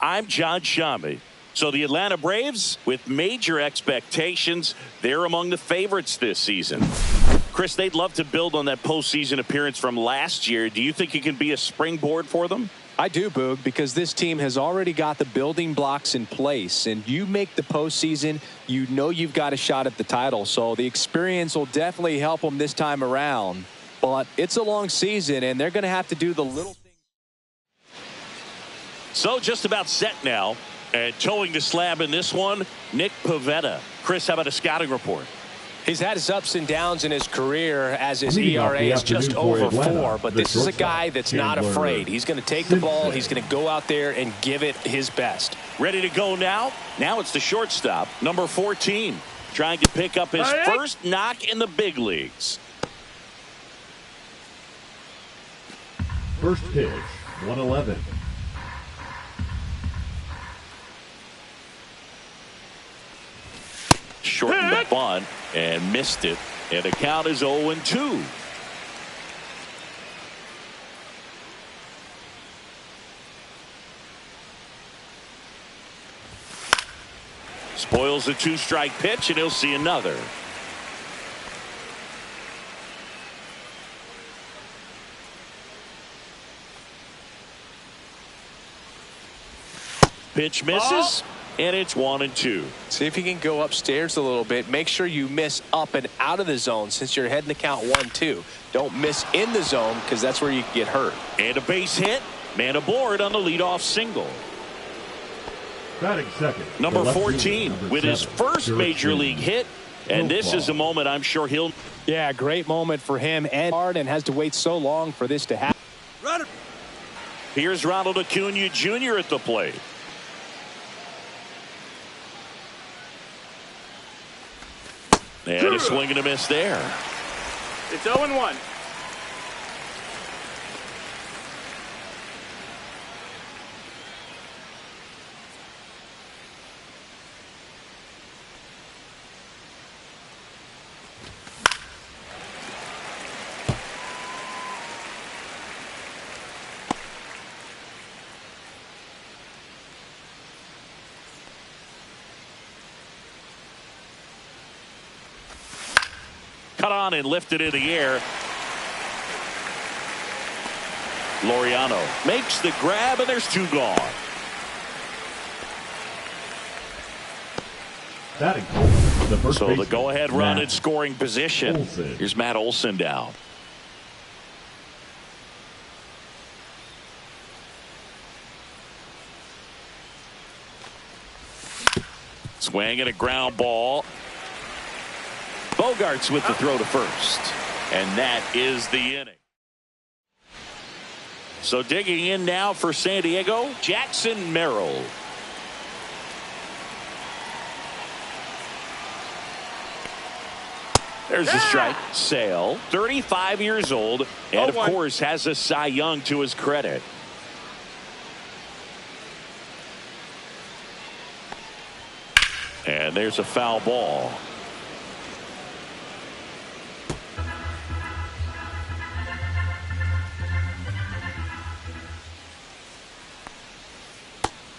I'm John Shammy. So the Atlanta Braves, with major expectations, they're among the favorites this season. Chris, they'd love to build on that postseason appearance from last year. Do you think it can be a springboard for them? I do, Boog, because this team has already got the building blocks in place, and you make the postseason, you know you've got a shot at the title. So the experience will definitely help them this time around. But it's a long season, and they're going to have to do the little things. So just about set now. And towing the slab in this one, Nick Pivetta. Chris, how about a scouting report? He's had his ups and downs in his career as his ERA is just over 4. But this is a guy that's not afraid. He's going to take the ball. He's going to go out there and give it his best. Ready to go now? Now it's the shortstop, number 14, trying to pick up his first knock in the big leagues. First pitch, 111. Shortened the bunt and missed it, and the count is 0-2. Spoils the 2-strike pitch, and he'll see another. Pitch misses. And it's 1-2. See if you can go upstairs a little bit. Make sure you miss up and out of the zone since you're heading the count 1-2. Don't miss in the zone because that's where you get hurt. And a base hit. Man aboard on the leadoff single. Batting second. Number 14 with his first major league hit. And this is a moment I'm sure he'll. Yeah, great moment for him and has to wait so long for this to happen. Runner. Here's Ronald Acuna Jr. at the plate. And a swing and a miss there. It's 0-1. Cut on and lifted in the air. Laureano makes the grab, and there's 2 gone. So the go-ahead run in scoring position. Here's Matt Olson down. Swing and a ground ball. Bogarts with the throw to first. And that is the inning. So digging in now for San Diego, Jackson Merrill. There's a strike. Sale, 35 years old, and of course has a Cy Young to his credit. And there's a foul ball.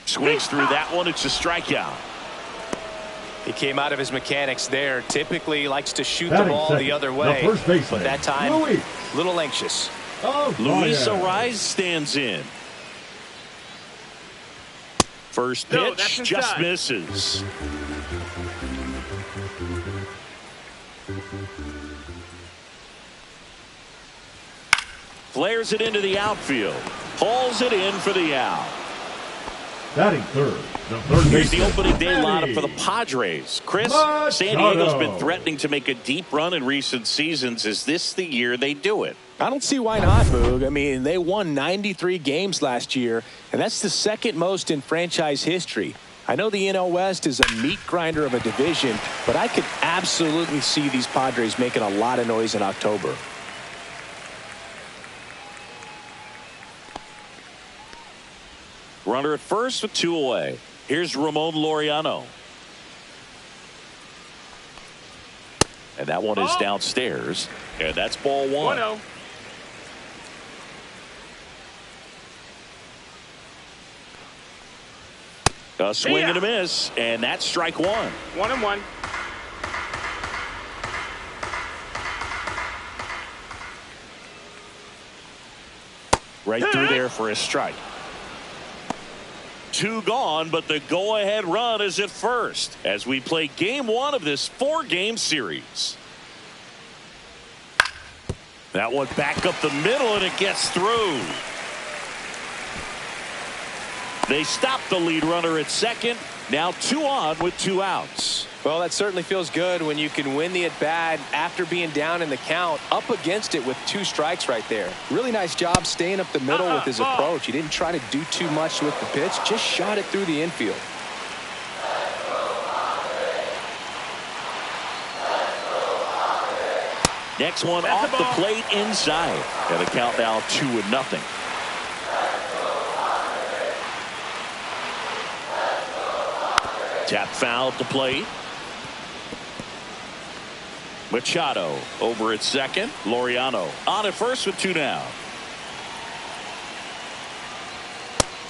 Swings through that one. It's a strikeout. He came out of his mechanics there. Typically likes to shoot the ball the other way. But that time, a little anxious. Luis Ariz stands in. First pitch just misses. Flares it into the outfield. Hauls it in for the out. Batting third. Here's the opening day lineup for the Padres. Chris, San Diego's been threatening to make a deep run in recent seasons. Is this the year they do it? I don't see why not, Boog. I mean, they won 93 games last year, and that's the second most in franchise history. I know the NL West is a meat grinder of a division, but I could absolutely see these Padres making a lot of noise in October. Runner at first with 2 away. Here's Ramon Laureano. And that one is downstairs. And that's ball 1. 1-0. A swing and a miss, and that's strike one. 1-1. Right through there for a strike. Two gone, but the go-ahead run is at first as we play game one of this 4-game series. That one back up the middle, and it gets through. They stop the lead runner at second. Now 2 on with 2 outs. Well, that certainly feels good when you can win the at-bat after being down in the count, up against it with 2 strikes right there. Really nice job staying up the middle with his approach. He didn't try to do too much with the pitch, just shot it through the infield. Next one off the plate inside. And the count now 2-0. Tap foul to plate. Machado over at second. Laureano on at first with 2 down.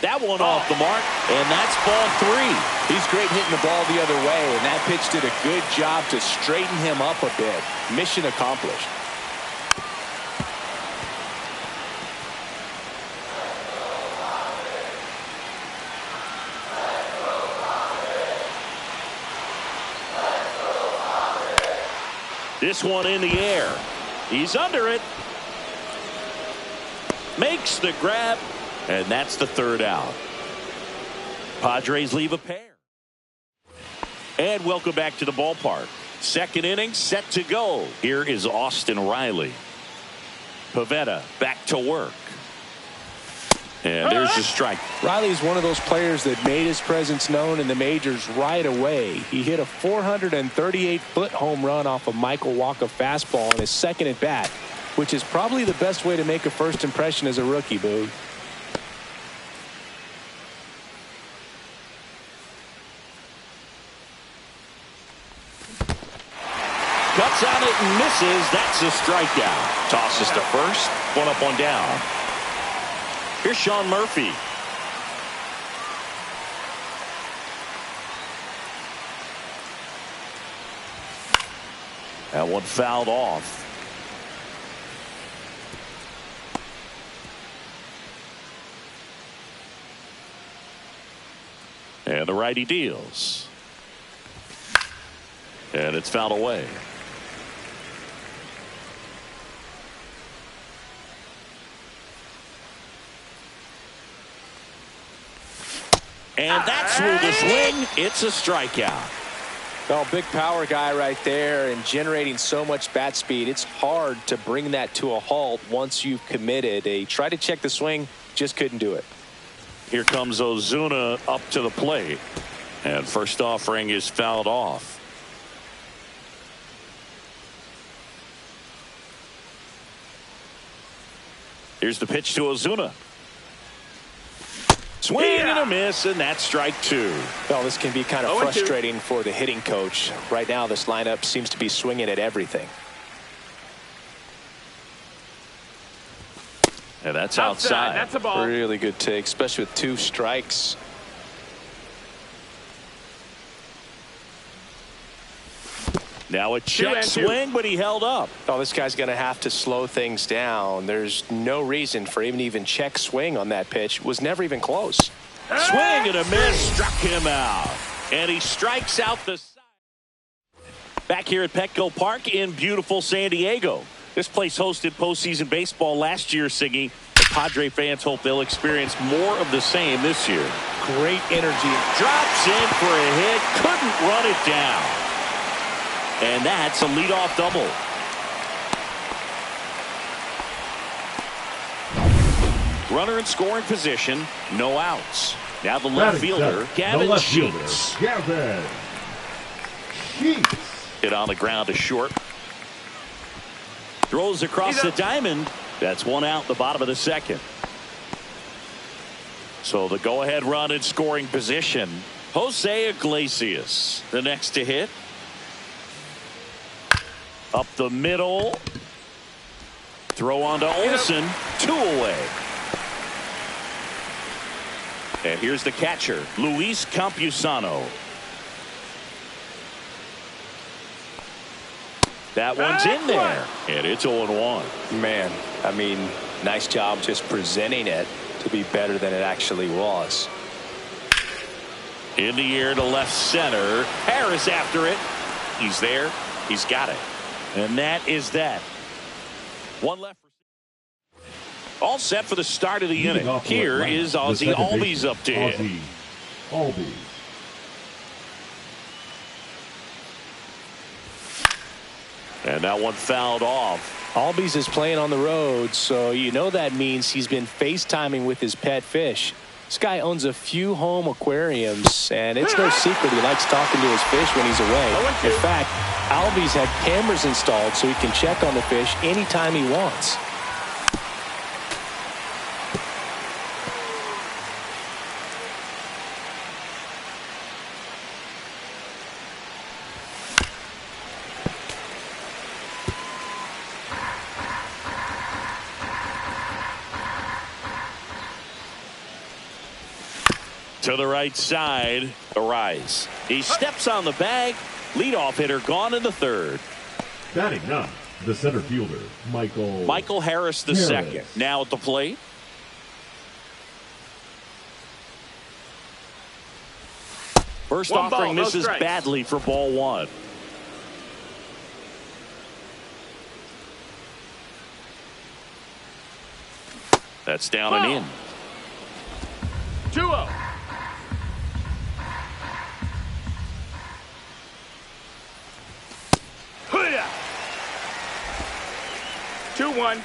That one off the mark, and that's ball 3. He's great hitting the ball the other way, and that pitch did a good job to straighten him up a bit. Mission accomplished. This one in the air. He's under it. Makes the grab, and that's the 3rd out. Padres leave a pair. And welcome back to the ballpark. 2nd inning set to go. Here is Austin Riley. Pivetta back to work. And there's the strike. Riley's one of those players that made his presence known in the majors right away. He hit a 438-foot home run off a Michael Wacha fastball in his 2nd at bat, which is probably the best way to make a first impression as a rookie, Boog. Cuts on it and misses. That's a strikeout. Tosses to first. 1 up, 1 down. Here's Sean Murphy. That one fouled off. And the righty deals. And it's fouled away. And that's through the swing. It's a strikeout. Well, big power guy right there and generating so much bat speed. It's hard to bring that to a halt once you've committed. They tried to check the swing, just couldn't do it. Here comes Ozuna up to the plate. And first offering is fouled off. Here's the pitch to Ozuna. Swing and a miss, and that's strike 2. Well, this can be kind of frustrating for the hitting coach. Right now, this lineup seems to be swinging at everything. And that's outside. That's a ball. Really good take, especially with 2 strikes. Now a check swing, but he held up. Oh, this guy's going to have to slow things down. There's no reason for even check swing on that pitch. It was never even close. Swing and a miss, struck him out. And he strikes out the side. Back here at Petco Park in beautiful San Diego. This place hosted postseason baseball last year, Siggy. The Padre fans hope they'll experience more of the same this year. Great energy. Drops in for a hit, couldn't run it down. And that's a leadoff double. Runner in scoring position, no outs. Now the left fielder, Gavin Sheets. Hit on the ground to short. Throws across the diamond. That's 1 out, the bottom of the 2nd. So the go-ahead run in scoring position. Jose Iglesias, the next to hit. Up the middle. Throw on to Olsen. 2 away. And here's the catcher, Luis Campusano. That one's in there, and it's 0-1. Man, I mean, nice job just presenting it to be better than it actually was. In the air to left center. Harris after it. He's there. He's got it. And that is that. One left. All set for the start of the inning. Here is Ozzie Albies up to hit. Albies. And that one fouled off. Albies is playing on the road, so you know that means he's been FaceTiming with his pet fish. This guy owns a few home aquariums, and it's no secret he likes talking to his fish when he's away. In fact, Albies had cameras installed so he can check on the fish anytime he wants. To the right side, Arise. He steps on the bag. Leadoff hitter gone in the third. Batting ninth, the center fielder, Michael Harris the second. Now at the plate. First offering misses badly for ball one. That's down and in. 2-0. 2-1.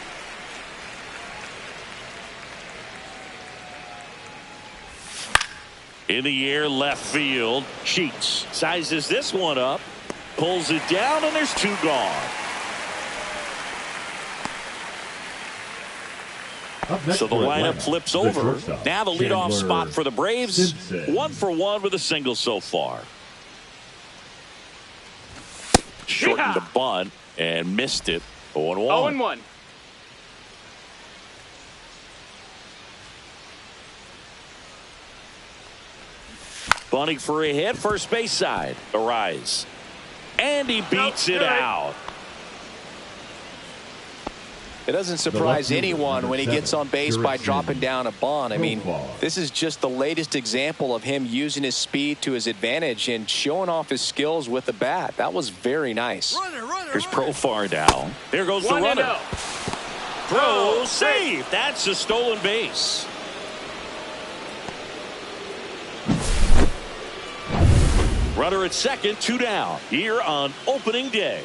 In the air, left field. Sheets sizes this one up, pulls it down, and there's two gone. So the lineup flips over. Now the leadoff spot for the Braves. 1-for-1 with a single so far. Shortened the bunt and missed it. 0-1. 0-1. Bunting for a hit, first base side. Arise. And he beats it out. It doesn't surprise anyone when he gets on base by dropping down a bunt. I mean, this is just the latest example of him using his speed to his advantage and showing off his skills with the bat. That was very nice. Here's Profar down. There goes the runner. Throw, save. That's a stolen base. Runner at second, 2 down. Here on opening day.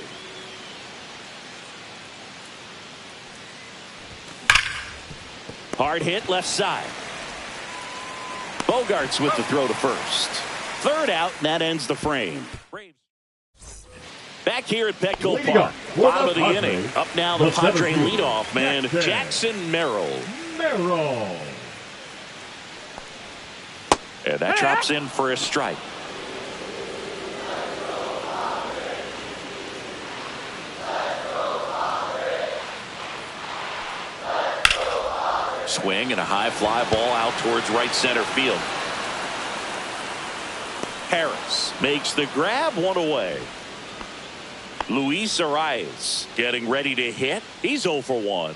Hard hit left side. Bogarts with the throw to first. Third out, and that ends the frame. Back here at Petco Park. Bottom of the inning. Up now the Padre leadoff man, Jackson Merrill. And that drops in for a strike. Swing and a high fly ball out towards right center field. Harris makes the grab, one away. Luis Arias getting ready to hit. He's 0-for-1.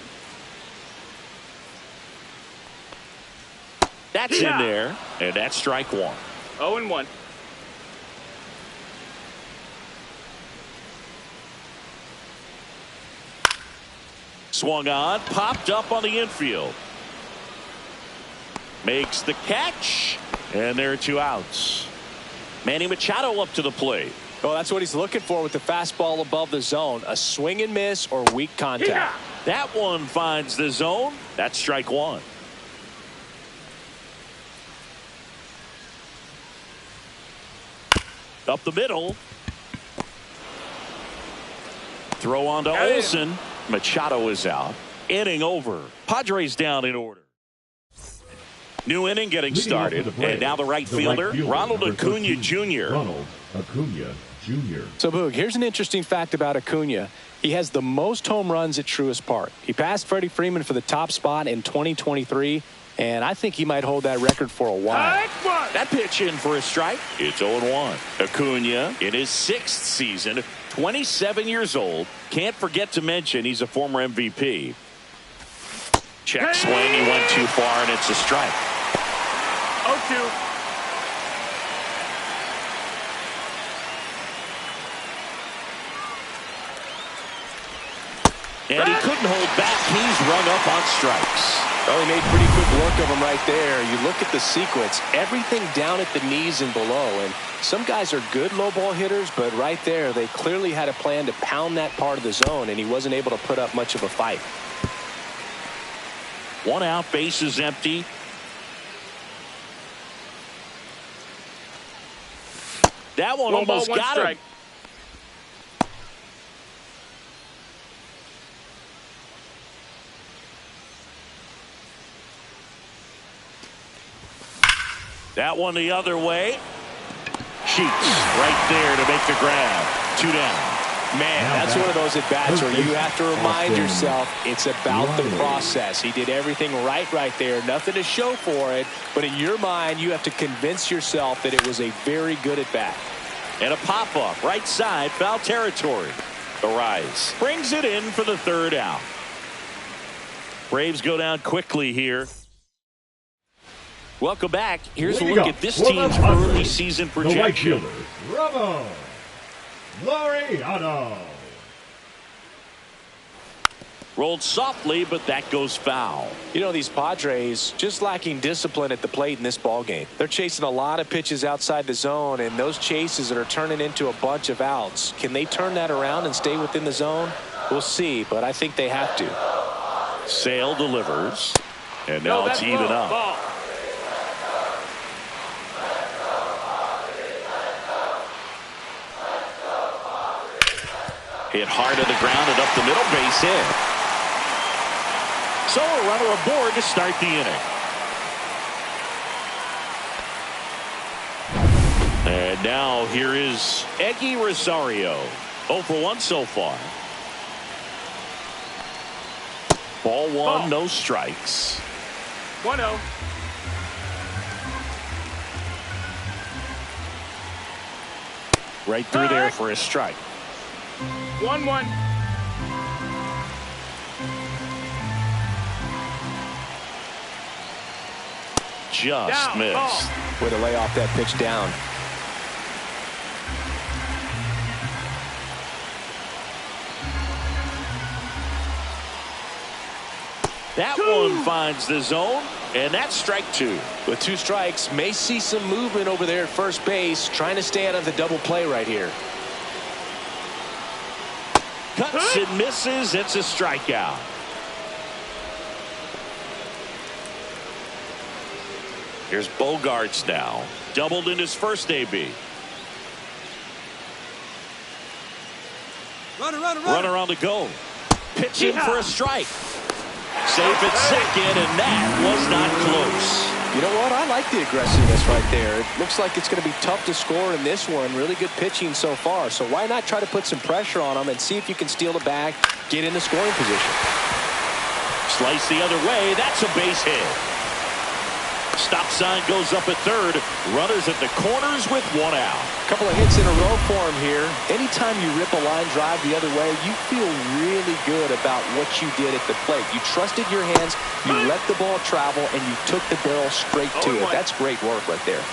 That's in there, and that's strike one. 0-1. Swung on, popped up on the infield. Makes the catch, and there are 2 outs. Manny Machado up to the plate. Well, that's what he's looking for with the fastball above the zone. A swing and miss or weak contact. That one finds the zone. That's strike one. Up the middle. Throw on to Olsen. Machado is out. Inning over. Padres down in order. New inning getting started. And now the right fielder, Ronald Acuna Jr. So, Boog, here's an interesting fact about Acuna. He has the most home runs at Truist Park. He passed Freddie Freeman for the top spot in 2023, And I think he might hold that record for a while. That pitch in for a strike. It's 0-1. Acuna in his 6th season, 27 years old. Can't forget to mention he's a former MVP. Check swing. He went too far, and it's a strike. 0-2. And he couldn't hold back. He's rung up on strikes. Well, he made pretty quick work of him right there. You look at the sequence, everything down at the knees and below. And some guys are good low ball hitters, but right there, they clearly had a plan to pound that part of the zone, and he wasn't able to put up much of a fight. 1 out, base is empty. That one almost got him. That one the other way. Sheets right there to make the grab. 2 down. Man, that's one of those at-bats where you have to remind yourself it's about the process. He did everything right there. Nothing to show for it. But in your mind, you have to convince yourself that it was a very good at-bat. And a pop-up. Right side. Foul territory. The rise. Brings it in for the 3rd out. Braves go down quickly here. Welcome back. Here's a look at this team's early season projection. The right fielder, Bravo, Laureano. Rolled softly, but that goes foul. You know, these Padres just lacking discipline at the plate in this ballgame. They're chasing a lot of pitches outside the zone, and those chases that are turning into a bunch of outs. Can they turn that around and stay within the zone? We'll see, but I think they have to. Sale delivers, and now it's even up. Hit hard to the ground and up the middle, base hit. So a runner aboard to start the inning. And now here is Eggy Rosario. 0 for 1 so far. Ball 1, no strikes. 1-0. Right through there for a strike. 1-1. Just down, missed. ball. Way to lay off that pitch down. That one finds the zone, and that's strike 2. With 2 strikes, may see some movement over there at first base, trying to stay out of the double play right here. Cuts and misses. It's a strikeout. Here's Bogarts now. Doubled in his first AB. Runner on the go. Pitching for a strike. Safe at second, and that was not close. You know what? I like the aggressiveness right there. It looks like it's going to be tough to score in this one. Really good pitching so far. So why not try to put some pressure on them and see if you can steal the bag, get in the scoring position. Slice the other way. That's a base hit. Stop sign goes up at third. Runners at the corners with 1 out. Couple of hits in a row for him here. Anytime you rip a line drive the other way, you feel really good about what you did at the plate. You trusted your hands, you let the ball travel, and you took the barrel straight to it. That's great work right there.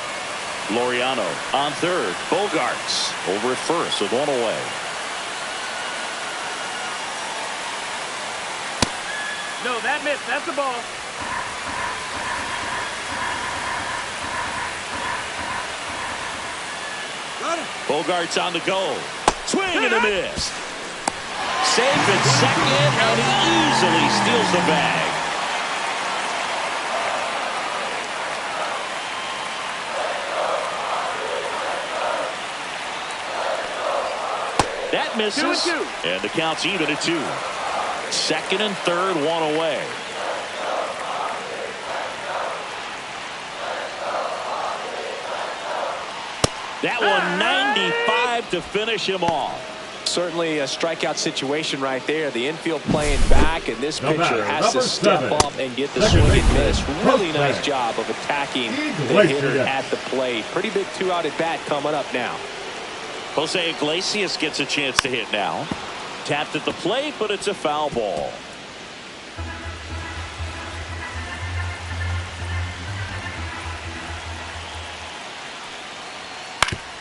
Laureano on third. Bogarts over at first with 1 away. No, that missed. That's the ball. Bogarts on the go. Swing and a miss. Safe at second, and he easily steals the bag. That misses. 2-2. And the count's even at 2. Second and third, 1 away. That one 95 to finish him off. Certainly a strikeout situation right there. The infield playing back, and this pitcher has to step up and get the swing and miss. Really nice job of attacking the hitter at the plate. Pretty big 2-out at bat coming up now. Jose Iglesias gets a chance to hit now. Tapped at the plate, but it's a foul ball.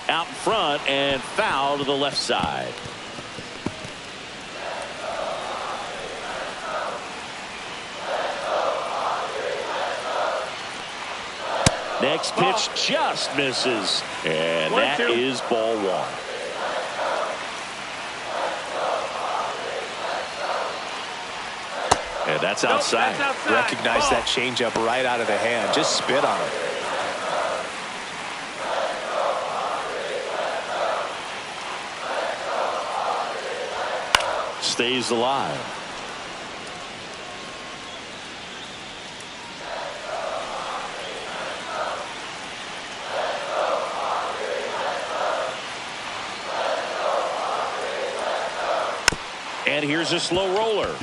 Out in front and foul to the left side. Next pitch just misses, and that is ball one. And that's outside. Recognize that changeup right out of the hand. Just spit on it. Stays alive. And here's a slow roller.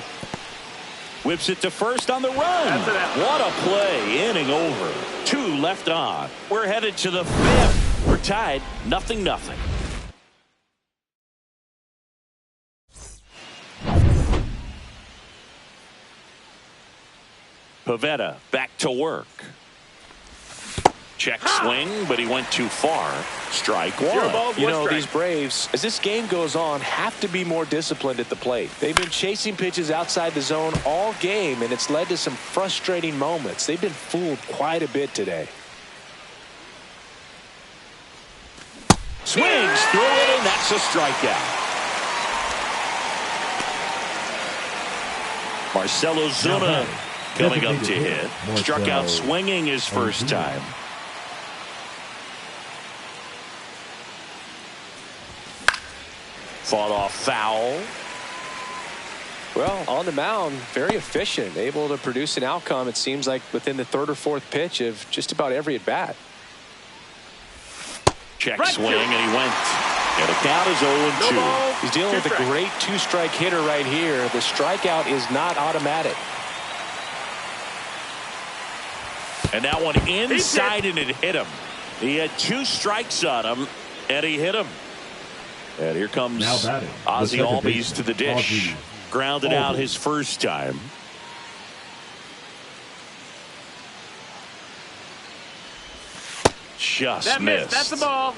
Whips it to first on the run. What a play. Inning over. 2 left on. We're headed to the 5th. We're tied 0-0. Pivetta back to work. Check swing, but he went too far. Strike one. You know, these Braves, as this game goes on, have to be more disciplined at the plate. They've been chasing pitches outside the zone all game, and it's led to some frustrating moments. They've been fooled quite a bit today. Swings through it, and that's a strikeout. Marcelo Zuna coming up to hit. Struck out swinging his first time. Fought off foul. Well, on the mound, very efficient, able to produce an outcome, it seems like, within the 3rd or 4th pitch of just about every at bat. Check swing, and he went. And the count is 0-2. He's dealing with a great 2-strike hitter right here. The strikeout is not automatic. And that one inside, and it hit him. He had 2 strikes on him, and he hit him. And here comes Ozzie Albies to the dish. Grounded out his first time. Just missed. That's the ball.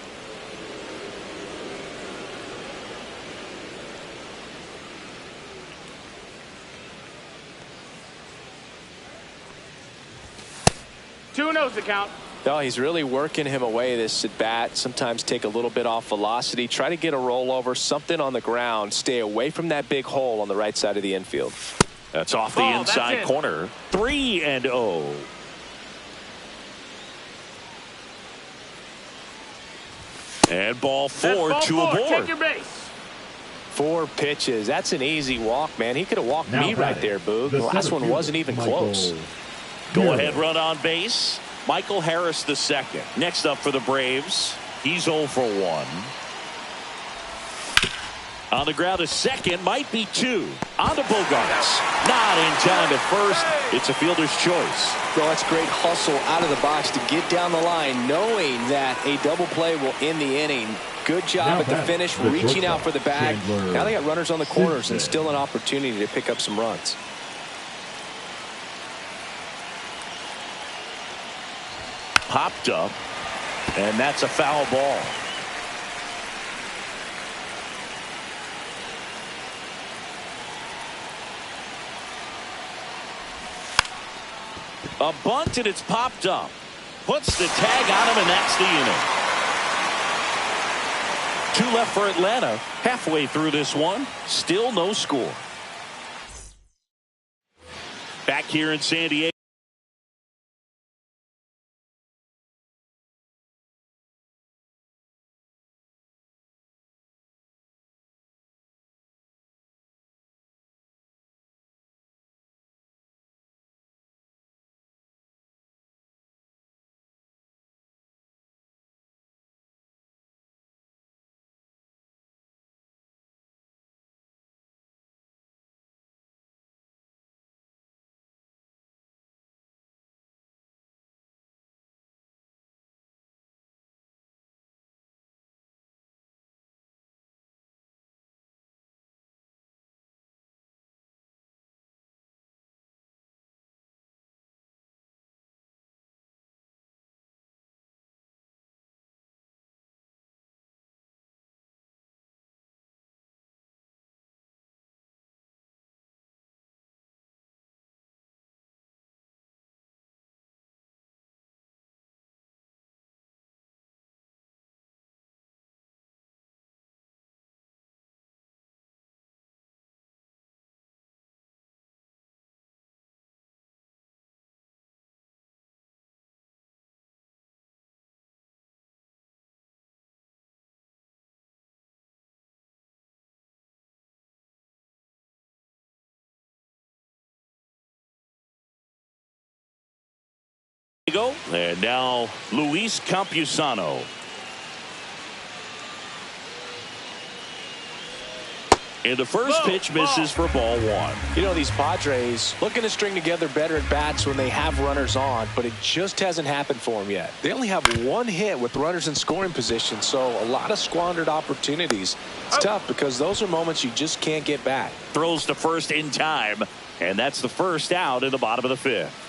Two no's the count. No, he's really working him away this at bat. Sometimes take a little bit off velocity. Try to get a rollover, something on the ground. Stay away from that big hole on the right side of the infield. That's off the inside corner. 3-0. And ball 4 to a board. Take your base. 4 pitches. That's an easy walk, man. He could have walked me right there, Boog. The last one wasn't even close. Go ahead run on base. Michael Harris the second. Next up for the Braves, he's 0 for 1. On the ground to second, might be 2. On to Bogarts. Not in time at first. It's a fielder's choice. Well, that's great hustle out of the box to get down the line, knowing that a double play will end the inning. Good job at the finish, reaching out for the bag. Now they got runners on the corners and still an opportunity to pick up some runs. Popped up, and that's a foul ball. A bunt, and it's popped up. Puts the tag on him, and that's the inning. 2 left for Atlanta. Halfway through this one, still no score. Back here in San Diego. And now Luis Campusano. And the first pitch misses for ball one. You know, these Padres looking to string together better at bats when they have runners on, but it just hasn't happened for them yet. They only have one hit with runners in scoring position, so a lot of squandered opportunities. It's tough because those are moments you just can't get back. Throws to first in time, and that's the first out in the bottom of the fifth.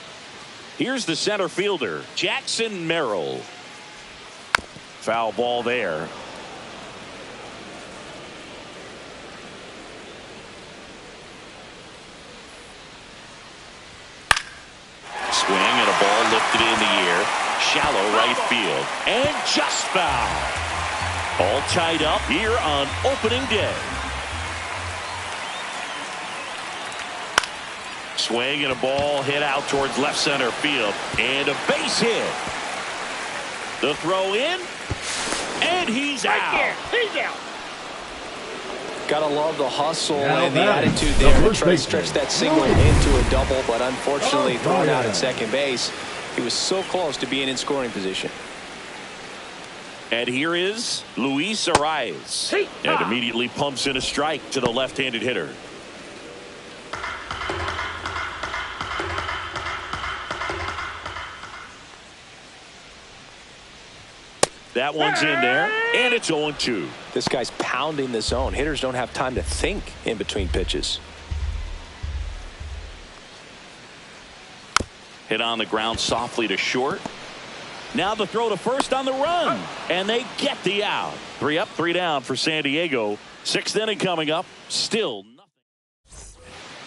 Here's the center fielder, Jackson Merrill. Foul ball there. Swing and a ball lifted in the air. Shallow right field. And just foul. All tied up here on opening day. Swing and a ball hit out towards left center field. And a base hit. The throw in. And he's out. He's out. Gotta love the hustle and the attitude there to try to stretch that single into a double, but unfortunately thrown out at second base. He was so close to being in scoring position. And here is Luis Arias. And immediately pumps in a strike to the left-handed hitter. That one's in there, and it's 0-2. This guy's pounding the zone. Hitters don't have time to think in between pitches. Hit on the ground softly to short. Now the throw to first on the run, and they get the out. 3 up, 3 down for San Diego. 6th inning coming up. Still nothing.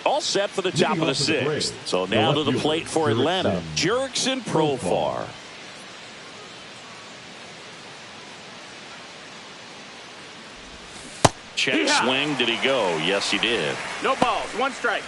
All set for the top of the 6th. So now to the plate for Atlanta. Jurickson Profar. Check swing. Did he go? Yes, he did. No balls. 1 strike.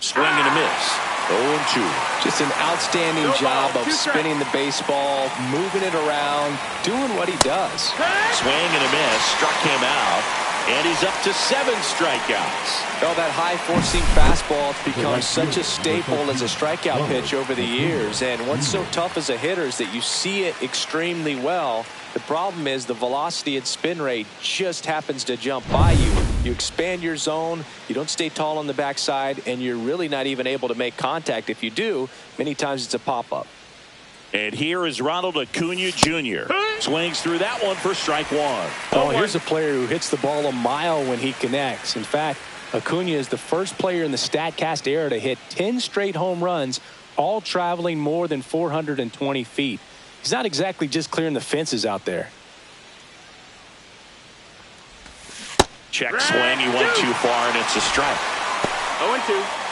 Swing and a miss. 0-2. Just an outstanding job of spinning the baseball, moving it around, doing what he does. Swing and a miss. Struck him out. And he's up to 7 strikeouts. Well, that high four-seam fastball has become such a staple as a strikeout pitch over the years. And what's so tough as a hitter is that you see it extremely well. The problem is the velocity and spin rate just happens to jump by you. You expand your zone, you don't stay tall on the backside, and you're really not even able to make contact. If you do, many times it's a pop-up. And here is Ronald Acuna Jr. Swings through that one for strike 1. Oh, here's a player who hits the ball a mile when he connects. In fact, Acuna is the first player in the StatCast era to hit 10 straight home runs, all traveling more than 420 feet. He's not exactly just clearing the fences out there. Check swing. He went too far, and it's a strike. 0-2.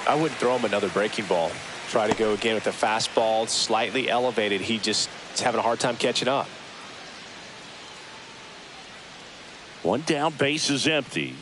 I wouldn't throw him another breaking ball. Try to go again with the fastball, slightly elevated. He just is having a hard time catching up. 1 down, base is empty.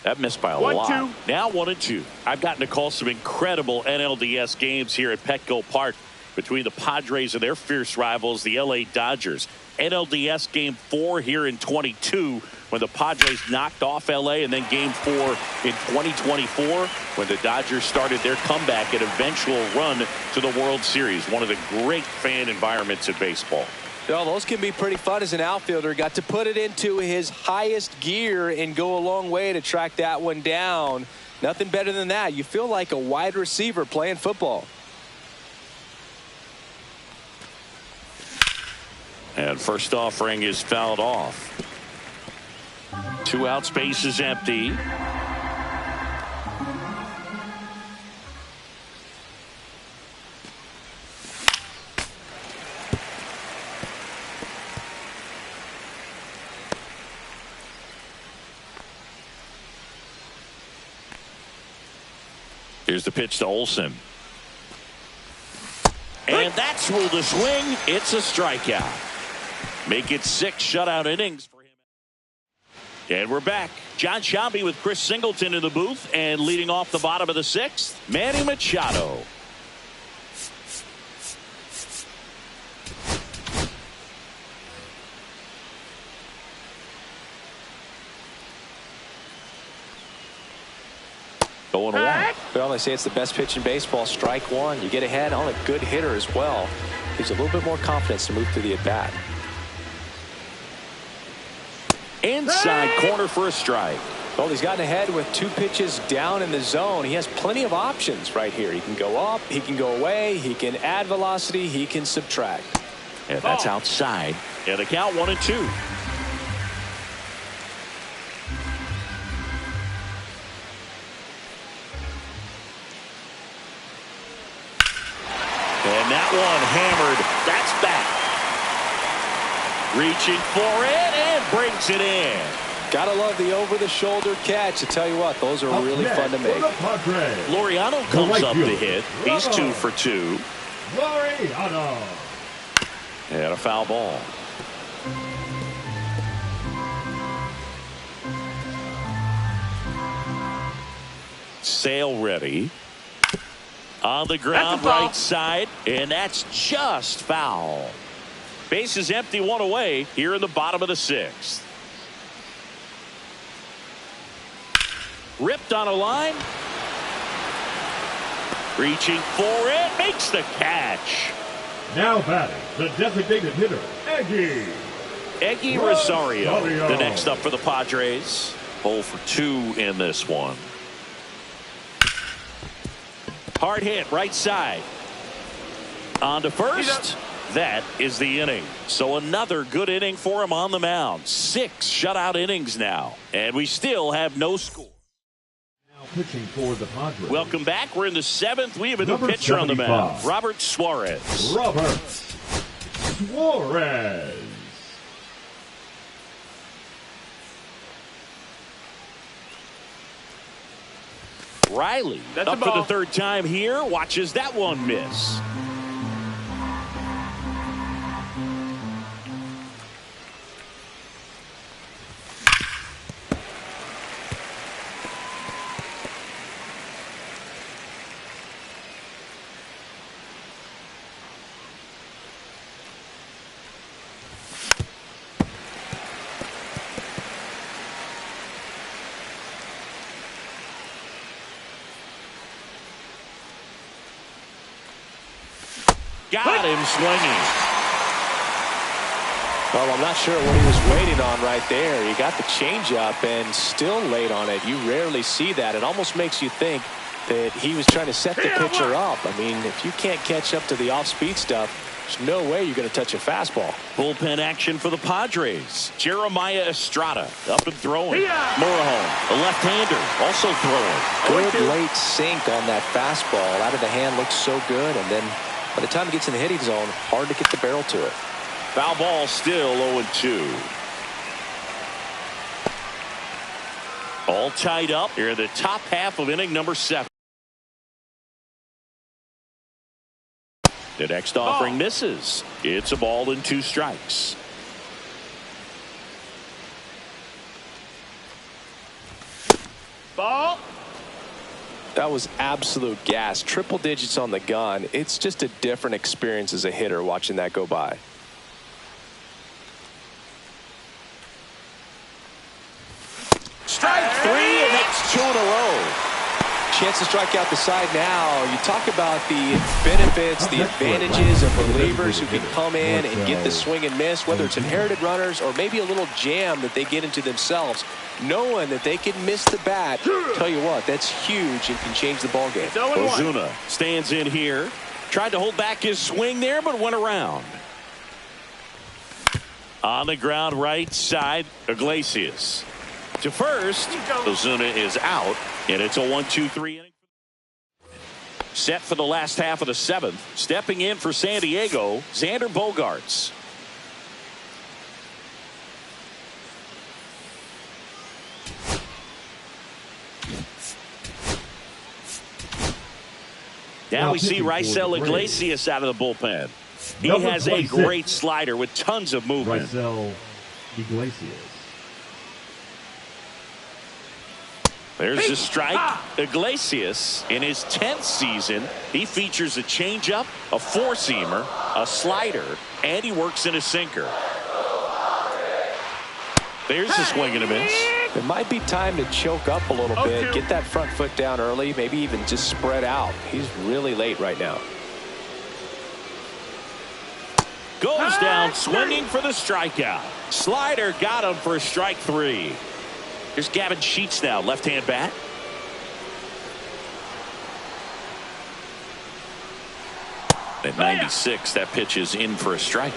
That missed by a lot. 1-2. Now 1-2. I've gotten to call some incredible NLDS games here at Petco Park between the Padres and their fierce rivals, the LA Dodgers. NLDS Game 4 here in 22 when the Padres knocked off LA, and then Game 4 in 2024 when the Dodgers started their comeback and eventual run to the World Series. One of the great fan environments in baseball. Well, those can be pretty fun as an outfielder. Got to put it into his highest gear and go a long way to track that one down. Nothing better than that. You feel like a wide receiver playing football. And first offering is fouled off. 2 outs, base is empty. Here's the pitch to Olsen. And that's ruled a swing. It's a strikeout. Make it 6 shutout innings for him. And we're back. John Shambi with Chris Singleton in the booth, and leading off the bottom of the 6th, Manny Machado. Going away. Well, they say it's the best pitch in baseball. Strike one. You get ahead on a good hitter as well. Gives a little bit more confidence to move through the at-bat. Inside corner for a strike. Well, he's gotten ahead with 2 pitches down in the zone. He has plenty of options right here. He can go up, he can go away, he can add velocity, he can subtract. And that's outside. And the count 1-2. And that one hammered. That's back. Reaching for it and brings it in. Gotta love the over-the-shoulder catch. I tell you what, those are really fun to make. Laureano comes up to hit. He's 2 for 2. Laureano. And a foul ball. Sale ready. On the ground, right side, and that's just foul. Base is empty, 1 away here in the bottom of the 6th. Ripped on a line. Reaching for it, makes the catch. Now batting, the designated hitter, Eggy Rosario, the next up for the Padres. 0 for 2 in this one. Hard hit, right side. On to first. That is the inning. So another good inning for him on the mound. 6 shutout innings now. And we still have no score. now pitching for the Padres. Welcome back. We're in the 7th. We have a new pitcher on the mound. Robert Suarez. Robert Suarez. Riley up for the 3rd time here. Watches that one miss. Got him swinging. Well, I'm not sure what he was waiting on right there. He got the changeup and still late on it. You rarely see that. It almost makes you think that he was trying to set the pitcher up. I mean, if you can't catch up to the off-speed stuff, there's no way you're going to touch a fastball. Bullpen action for the Padres. Jeremiah Estrada up and throwing. Morejon, a left-hander, also throwing. Good late sink on that fastball. Out of the hand looks so good, and then by the time he gets in the hitting zone, hard to get the barrel to it. Foul ball still 0-2. All tied up here in the top half of inning number 7. The next offering misses. It's a ball and 2 strikes. Ball. That was absolute gas. Triple digits on the gun. It's just a different experience as a hitter watching that go by. Strike 3, and that's 2 in a row. Chance to strike out the side now. You talk about the benefits, the advantages of relievers who can come in and get the swing and miss, whether it's inherited runners or maybe a little jam that they get into themselves, knowing that they can miss the bat. Tell you what, that's huge and can change the ball game. Ozuna stands in here. Tried to hold back his swing there, but went around. On the ground, right side, Iglesias. To first, Ozuna is out, and it's a 1-2-3 inning. Set for the last half of the 7th. Stepping in for San Diego, Xander Bogaerts. Now we see Raisel Iglesias out of the bullpen. He has a great slider with tons of movement. Raisel Iglesias. There's a strike. Iglesias, in his 10th season, he features a changeup, a four-seamer, a slider, and he works in a sinker. There's a swing and a miss. It might be time to choke up a little bit, get that front foot down early, maybe even just spread out. He's really late right now. Goes down swinging for the strikeout. Slider got him for strike 3. Here's Gavin Sheets now, left-hand bat. At 96, that pitch is in for a strike.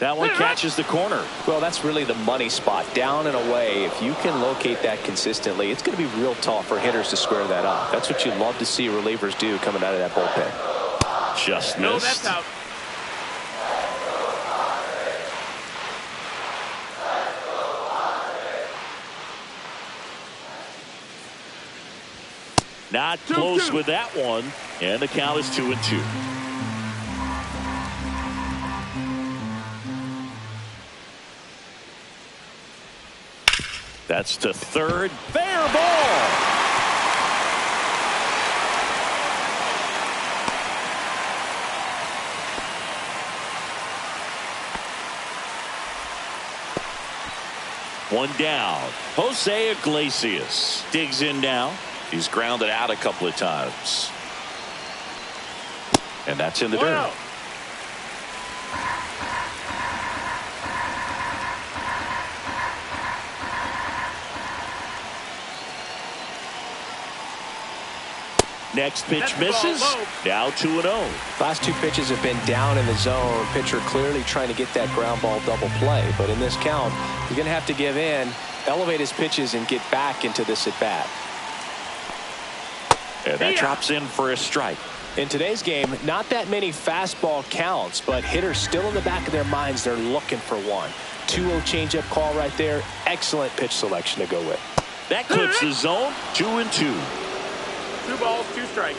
That one catches the corner. Well, that's really the money spot, down and away. If you can locate that consistently, it's going to be real tough for hitters to square that up. That's what you love to see relievers do coming out of that bullpen. Just missed. No, that's out. Not close with that one, and the count is 2-2. That's to third. Fair ball. One down. Jose Iglesias digs in now. He's grounded out a couple of times. And that's in the dirt. Next pitch misses. Now 2-0. Last two pitches have been down in the zone. Pitcher clearly trying to get that ground ball double play. But in this count, he's going to have to give in, elevate his pitches, and get back into this at bat. And that drops in for a strike. In today's game, not that many fastball counts, but hitters still in the back of their minds, they're looking for one. 2-0 changeup call right there. Excellent pitch selection to go with. That clips the zone. 2-2. 2 balls, 2 strikes.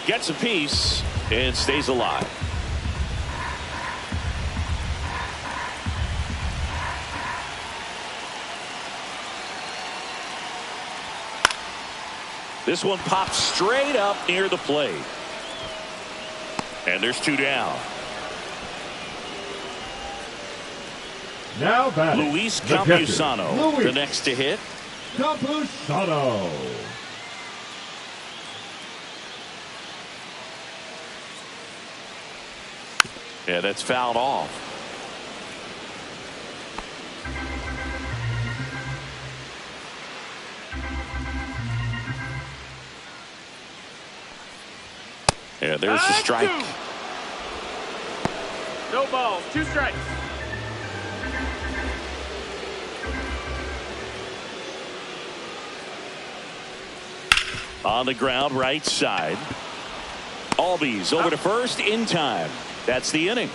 Gets a piece and stays alive. This one pops straight up near the plate. And there's 2 down. Now batting, Luis the Campusano, catcher, Luis the next to hit. Campusano. Yeah, that's fouled off. Yeah, there's the strike. 2. No balls, 2 strikes. On the ground, right side. Albies over to first in time. That's the inning.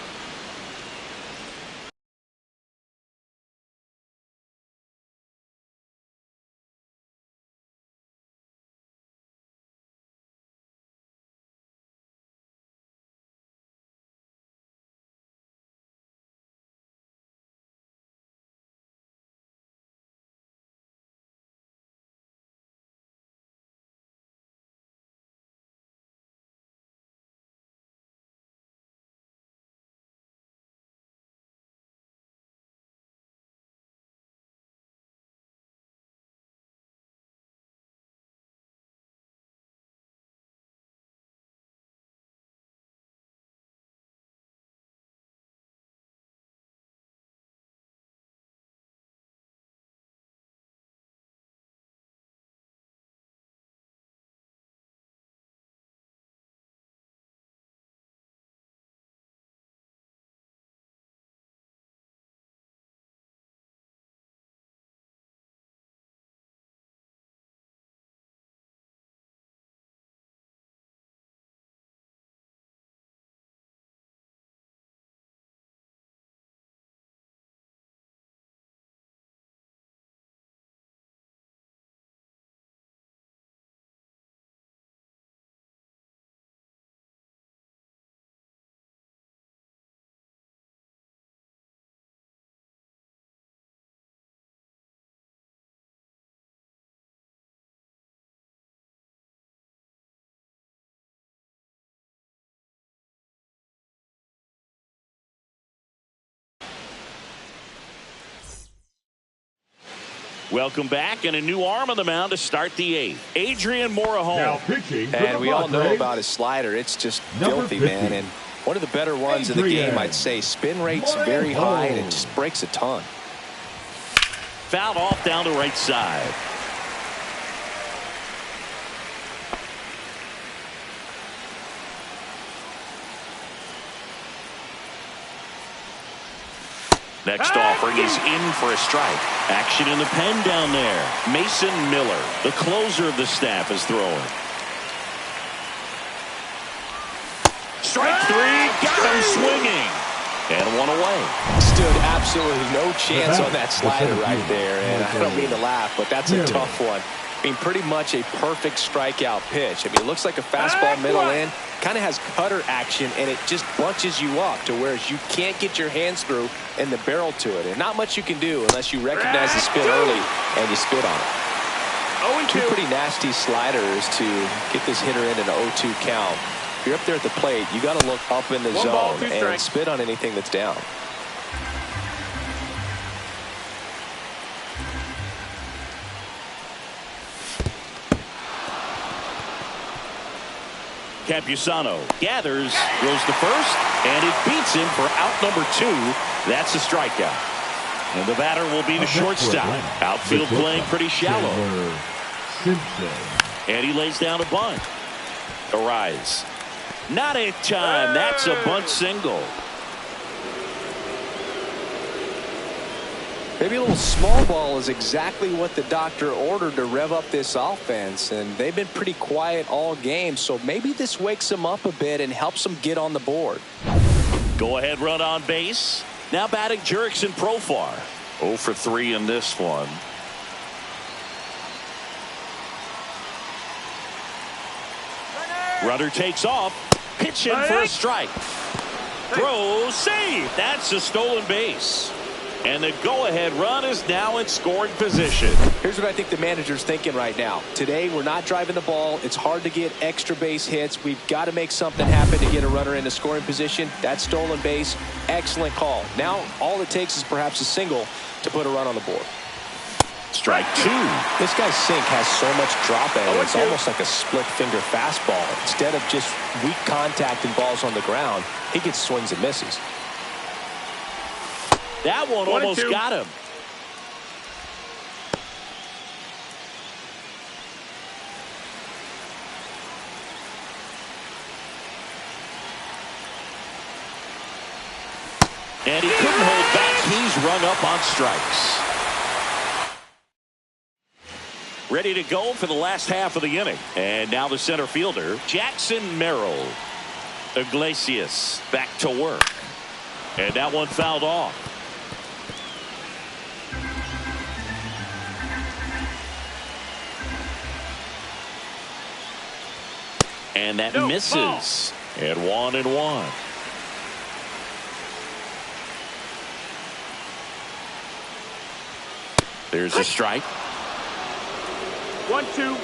Welcome back, and a new arm on the mound to start the eighth. Adrian Now Morejon. pitching for And the we all know Padres, about his slider. It's just Number filthy, 50. man. And one of the better ones in the game, Adrian I'd say. Spin rate's very high, and it just breaks a ton. Fouled off down to right side. Next offering is in for a strike. Action in the pen down there. Mason Miller, the closer of the staff, is throwing. Strike three, got him swinging. And one away. Stood absolutely no chance on that slider right there. And I don't mean to laugh, but that's a tough one. I mean, pretty much a perfect strikeout pitch. I mean, it looks like a fastball middle in. Kind of has cutter action, and it just bunches you up to where you can't get your hands through and the barrel to it. And not much you can do unless you recognize the spin early and you spit on it. 0-2. Two pretty nasty sliders to get this hitter in an 0-2 count. If you're up there at the plate, you got to look up in the One ball, zone two and strikes. spit on anything that's down. Campusano gathers, goes to first, and it beats him for out number 2. That's a strikeout. And the batter will be the shortstop. Outfield playing pretty shallow. Simpson. And he lays down a bunt. A rise. Not in time. That's a bunt single. Maybe a little small ball is exactly what the doctor ordered to rev up this offense, and they've been pretty quiet all game, so maybe this wakes them up a bit and helps them get on the board. Go ahead run on base. Now batting Jurickson Profar. 0 for 3 in this one. Runner takes off. Pitch in for a strike. Throw, save. That's a stolen base. And the go-ahead run is now in scoring position. Here's what I think the manager's thinking right now. Today, we're not driving the ball. It's hard to get extra base hits. We've got to make something happen to get a runner into scoring position. That stolen base, excellent call. Now, all it takes is perhaps a single to put a run on the board. Strike 2. This guy's sink has so much drop in it. It's 0-2. almost like a split-finger fastball. Instead of just weak contact and balls on the ground, he gets swings and misses. That one 1-2. almost got him. And he couldn't hold back. He's rung up on strikes. Ready to go for the last half of the inning. And now the center fielder, Jackson Merrill. Iglesias back to work. And that one fouled off. And that misses. And 1-1. There's a strike. 1-2.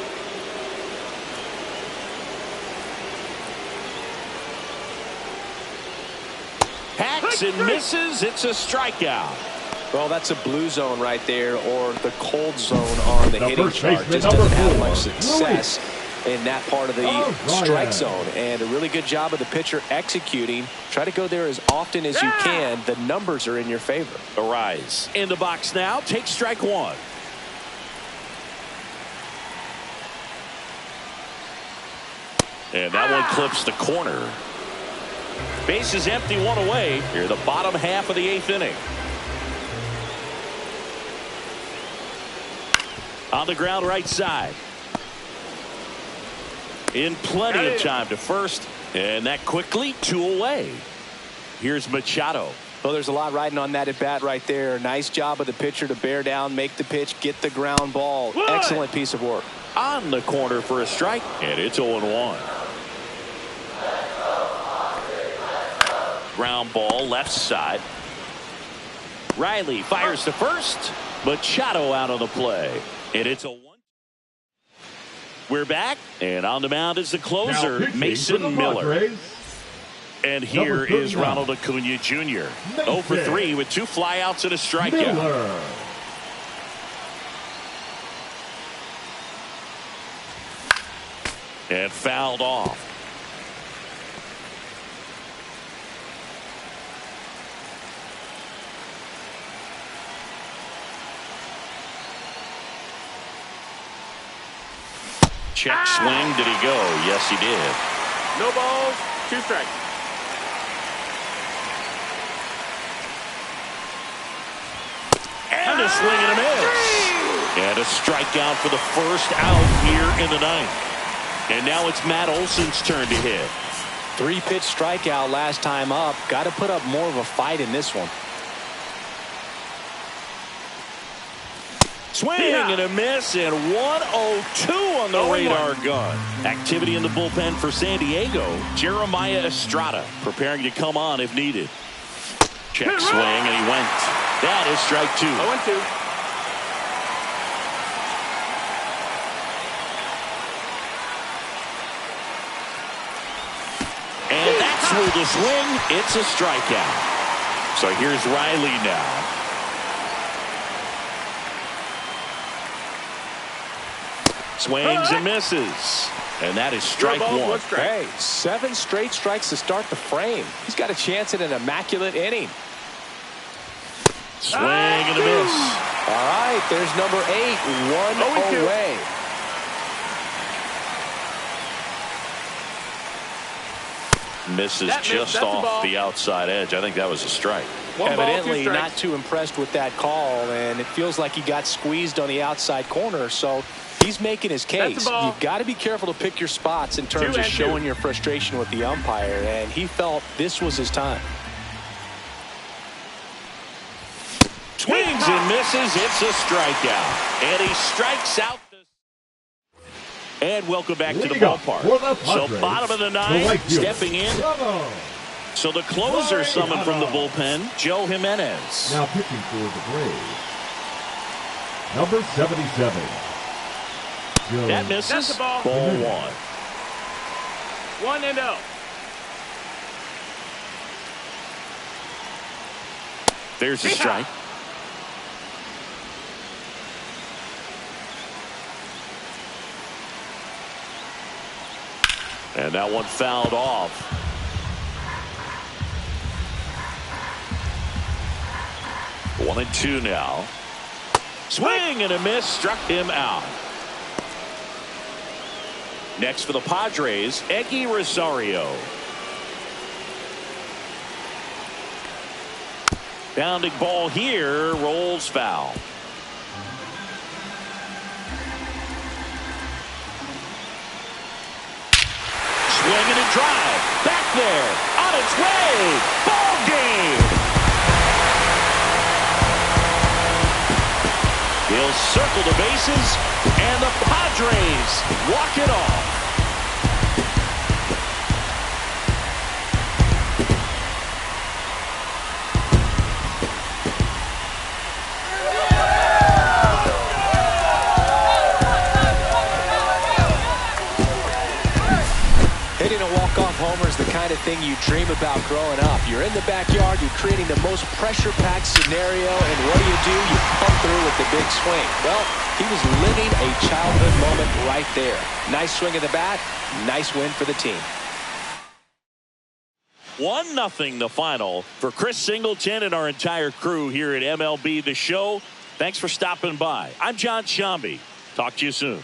Hacks and misses. It's a strikeout. Well, that's a blue zone right there, or the cold zone on the hitting first chart. baseman, Just doesn't have number 4, much success in that part of the strike zone. And a really good job of the pitcher executing. Try to go there as often as you can. The numbers are in your favor. A rise. In the box now. Take strike 1. And that one clips the corner. Base is empty, 1 away. Here, the bottom half of the 8th inning. On the ground right side. In plenty of time to first. And that quickly 2 away. Here's Machado. Well, there's a lot riding on that at bat right there. Nice job of the pitcher to bear down, make the pitch, get the ground ball. Excellent piece of work. On the corner for a strike. And it's 0-1. Ground ball left side. Riley fires to first. Machado out on the play. And it's a 1. We're back. And on the mound is the closer, Mason Miller. And here is Ronald Acuna Jr. 0 for 3 with 2 flyouts and a strikeout. And fouled off. Check swing. Did he go? Yes, he did. No balls, 2 strikes. And a swing and a miss. And a strikeout for the first out here in the ninth. And now it's Matt Olson's turn to hit. 3-pitch strikeout last time up. Got to put up more of a fight in this one. Swing and a miss, and 102 on the radar gun. Activity in the bullpen for San Diego. Jeremiah Estrada preparing to come on if needed. Check swing, and he went. That is strike 2. 0-2. And that's where the swing. It's a strikeout. So here's Riley now. Swings and misses. And that is strike 1. Hey, 7 straight strikes to start the frame. He's got a chance at an immaculate inning. Swing and a miss. All right, there's number 8. 1 away. Misses just off the outside edge. I think that was a strike. Evidently not too impressed with that call, and it feels like he got squeezed on the outside corner, so he's making his case. You've got to be careful to pick your spots in terms of showing your frustration with the umpire, and he felt this was his time. Swings and misses. It's a strikeout. And he strikes out. And welcome back to the ballpark. So bottom of the ninth, stepping in. So the closer summoned from the bullpen, Joe Jimenez. Now pitching for the Braves, number 77. Joe. That misses. That's the ball. Ball 1. 1-0. There's a strike. And that one fouled off. One and 2 now. Swing and a miss, struck him out. Next for the Padres, Eggy Rosario. Bounding ball here, rolls foul. Swing and a drive. Back there. On its way. Ball game. He'll circle the bases. And the Padres walk it off. Hitting a walk-off homer is the kind of thing you dream about growing up. You're in the backyard, you're creating the most pressure-packed scenario, and what do? You come through with the big swing. Well, he was living a childhood moment right there. Nice swing of the bat, nice win for the team. 1-0 the final for Chris Singleton and our entire crew here at MLB The Show. Thanks for stopping by. I'm John Shambi. Talk to you soon.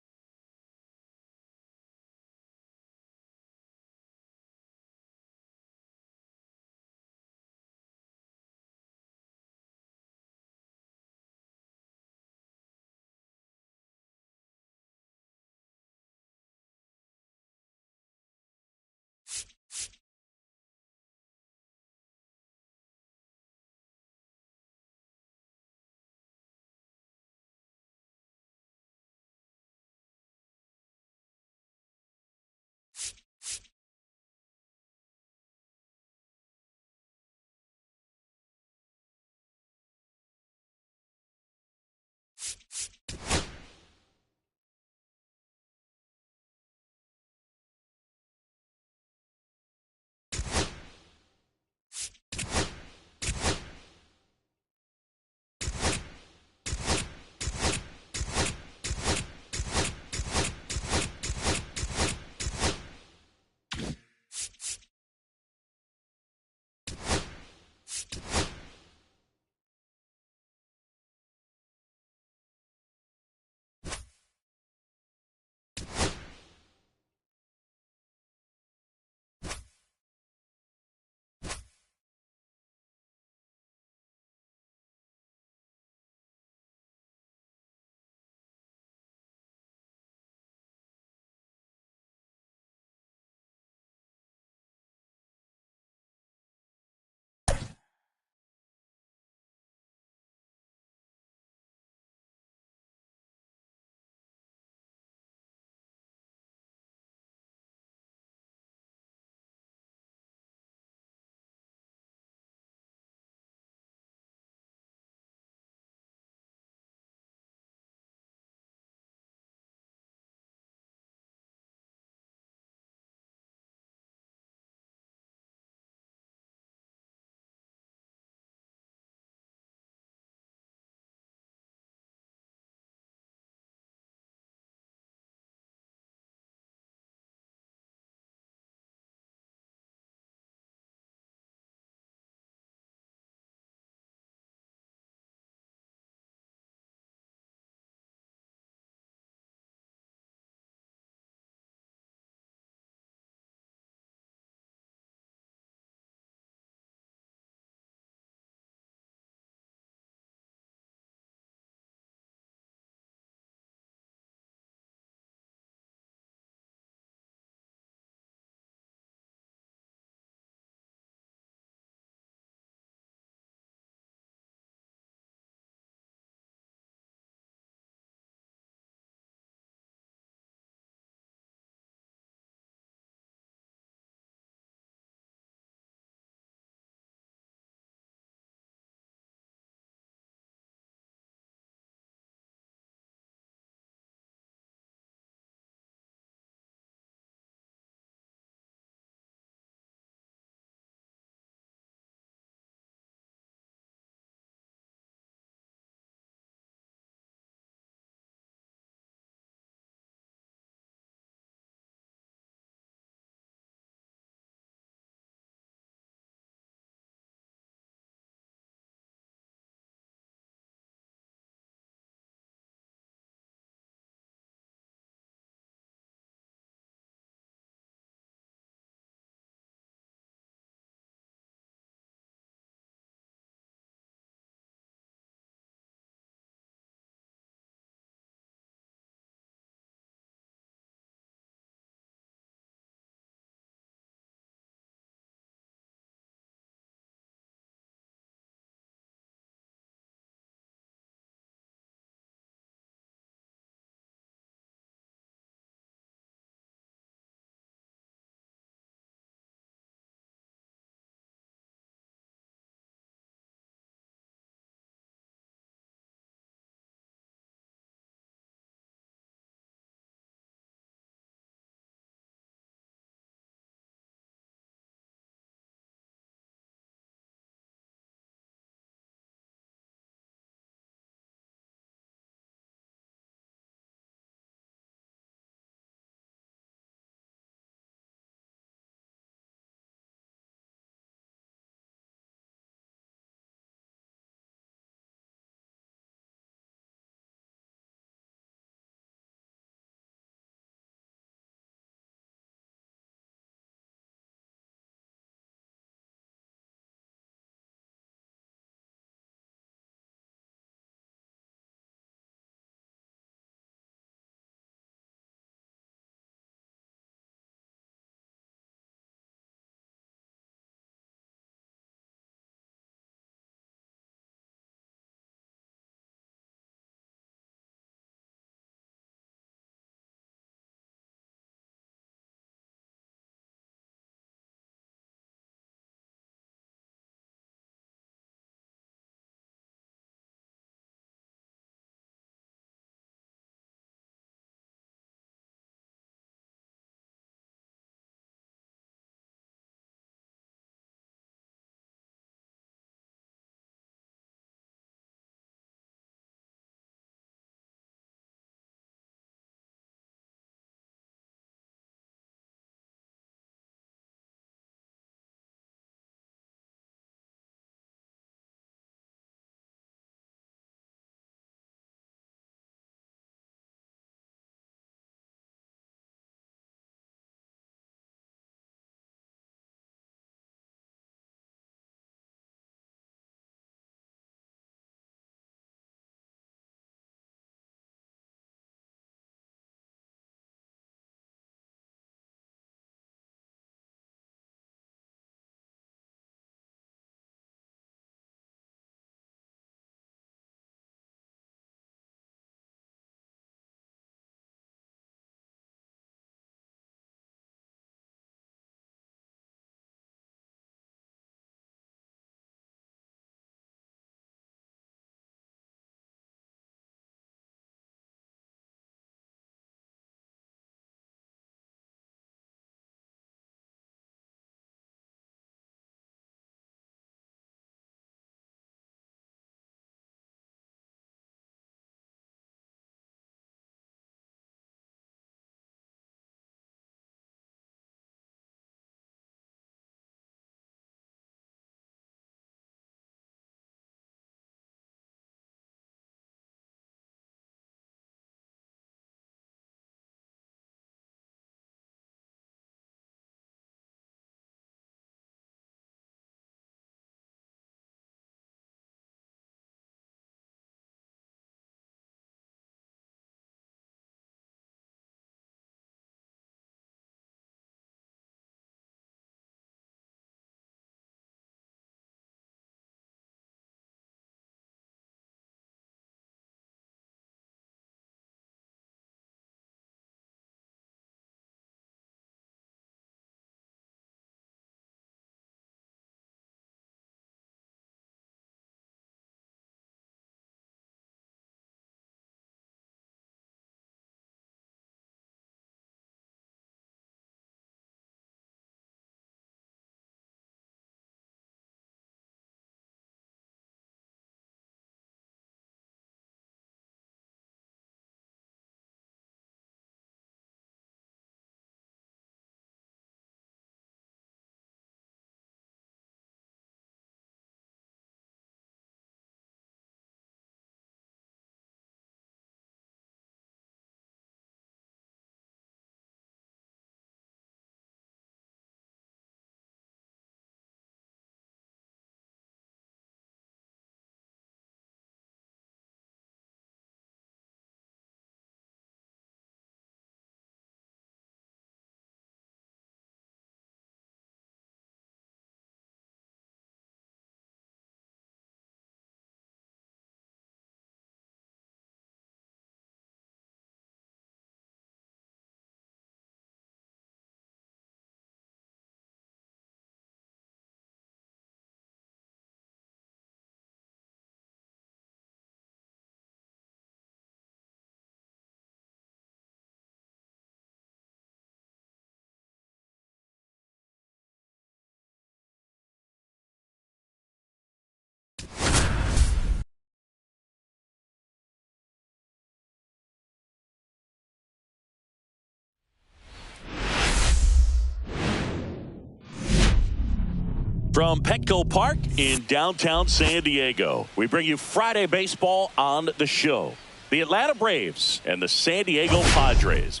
From Petco Park in downtown San Diego, we bring you Friday baseball on the show. The Atlanta Braves and the San Diego Padres.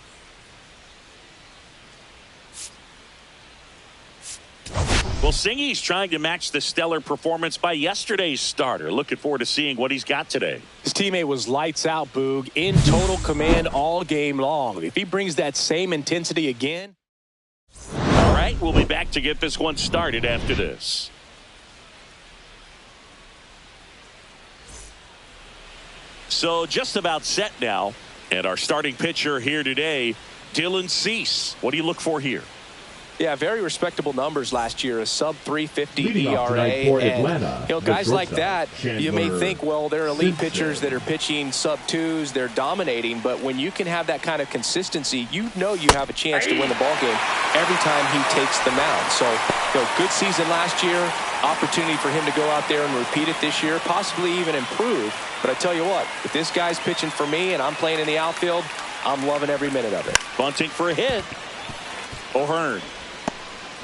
Well, Singy's trying to match the stellar performance by yesterday's starter. Looking forward to seeing what he's got today. His teammate was lights out, Boog, in total command all game long. If he brings that same intensity again. All right, we'll be back to get this one started after this. So just about set now, and our starting pitcher here today, Dylan Cease. What do you look for here? Yeah, very respectable numbers last year, a sub-350 Leading off ERA. tonight for And, Atlanta, guys like that, you may Chandler think, well, they're elite Simpson. pitchers that are pitching sub-2s, they're dominating, but when you can have that kind of consistency, you know you have a chance to win the ball game every time he takes the mound. So, good season last year, opportunity for him to go out there and repeat it this year, possibly even improve. But I tell you what, if this guy's pitching for me and I'm playing in the outfield, I'm loving every minute of it. Bunting for a hit. O'Hearn.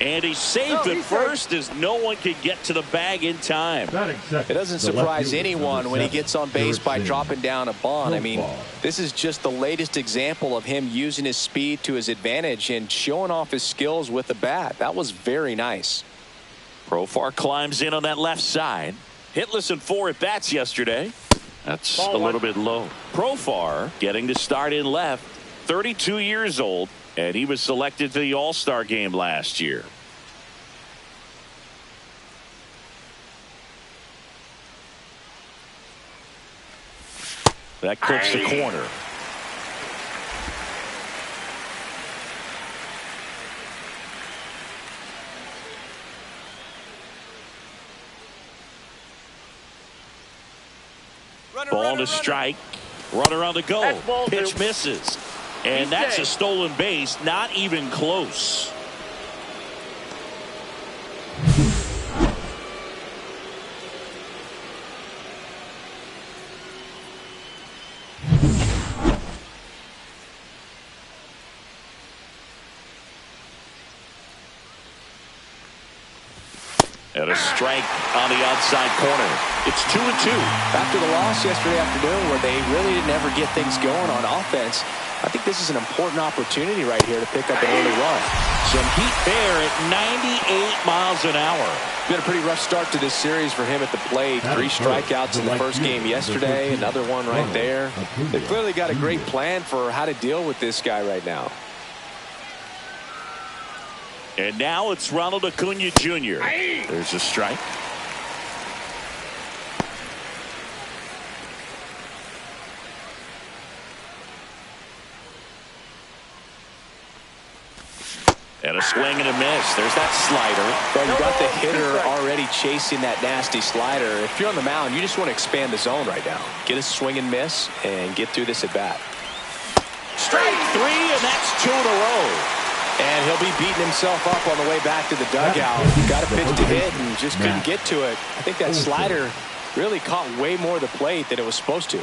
And he saved it first as no one could get to the bag in time. It doesn't surprise anyone when he gets on base by dropping down a bunt. I mean, this is just the latest example of him using his speed to his advantage and showing off his skills with the bat. That was very nice. Profar climbs in on that left side. Hitless in 4 at-bats yesterday. That's a little bit low. Profar getting to start in left. 32 years old. And he was selected to the All-Star game last year. That clips the corner. Ball to strike. Runner on the go. Pitch misses. And that's a stolen base, not even close. And a strike on the outside corner. It's 2-2. After the loss yesterday afternoon where they really didn't ever get things going on offense, I think this is an important opportunity right here to pick up an early run. Some heat there at 98 miles an hour. Been a pretty rough start to this series for him at the plate. 3 strikeouts in the first game yesterday, another one right there. They've clearly got a great plan for how to deal with this guy right now. And now it's Ronald Acuna Jr. There's a strike. And a swing and a miss. There's that slider. Well, you got the hitter already chasing that nasty slider. If you're on the mound, you just want to expand the zone right now. Get a swing and miss and get through this at bat. Strike 3, and that's 2 in a row. And he'll be beating himself up on the way back to the dugout. Got a pitch to hit and just couldn't get to it. I think that slider really caught way more of the plate than it was supposed to.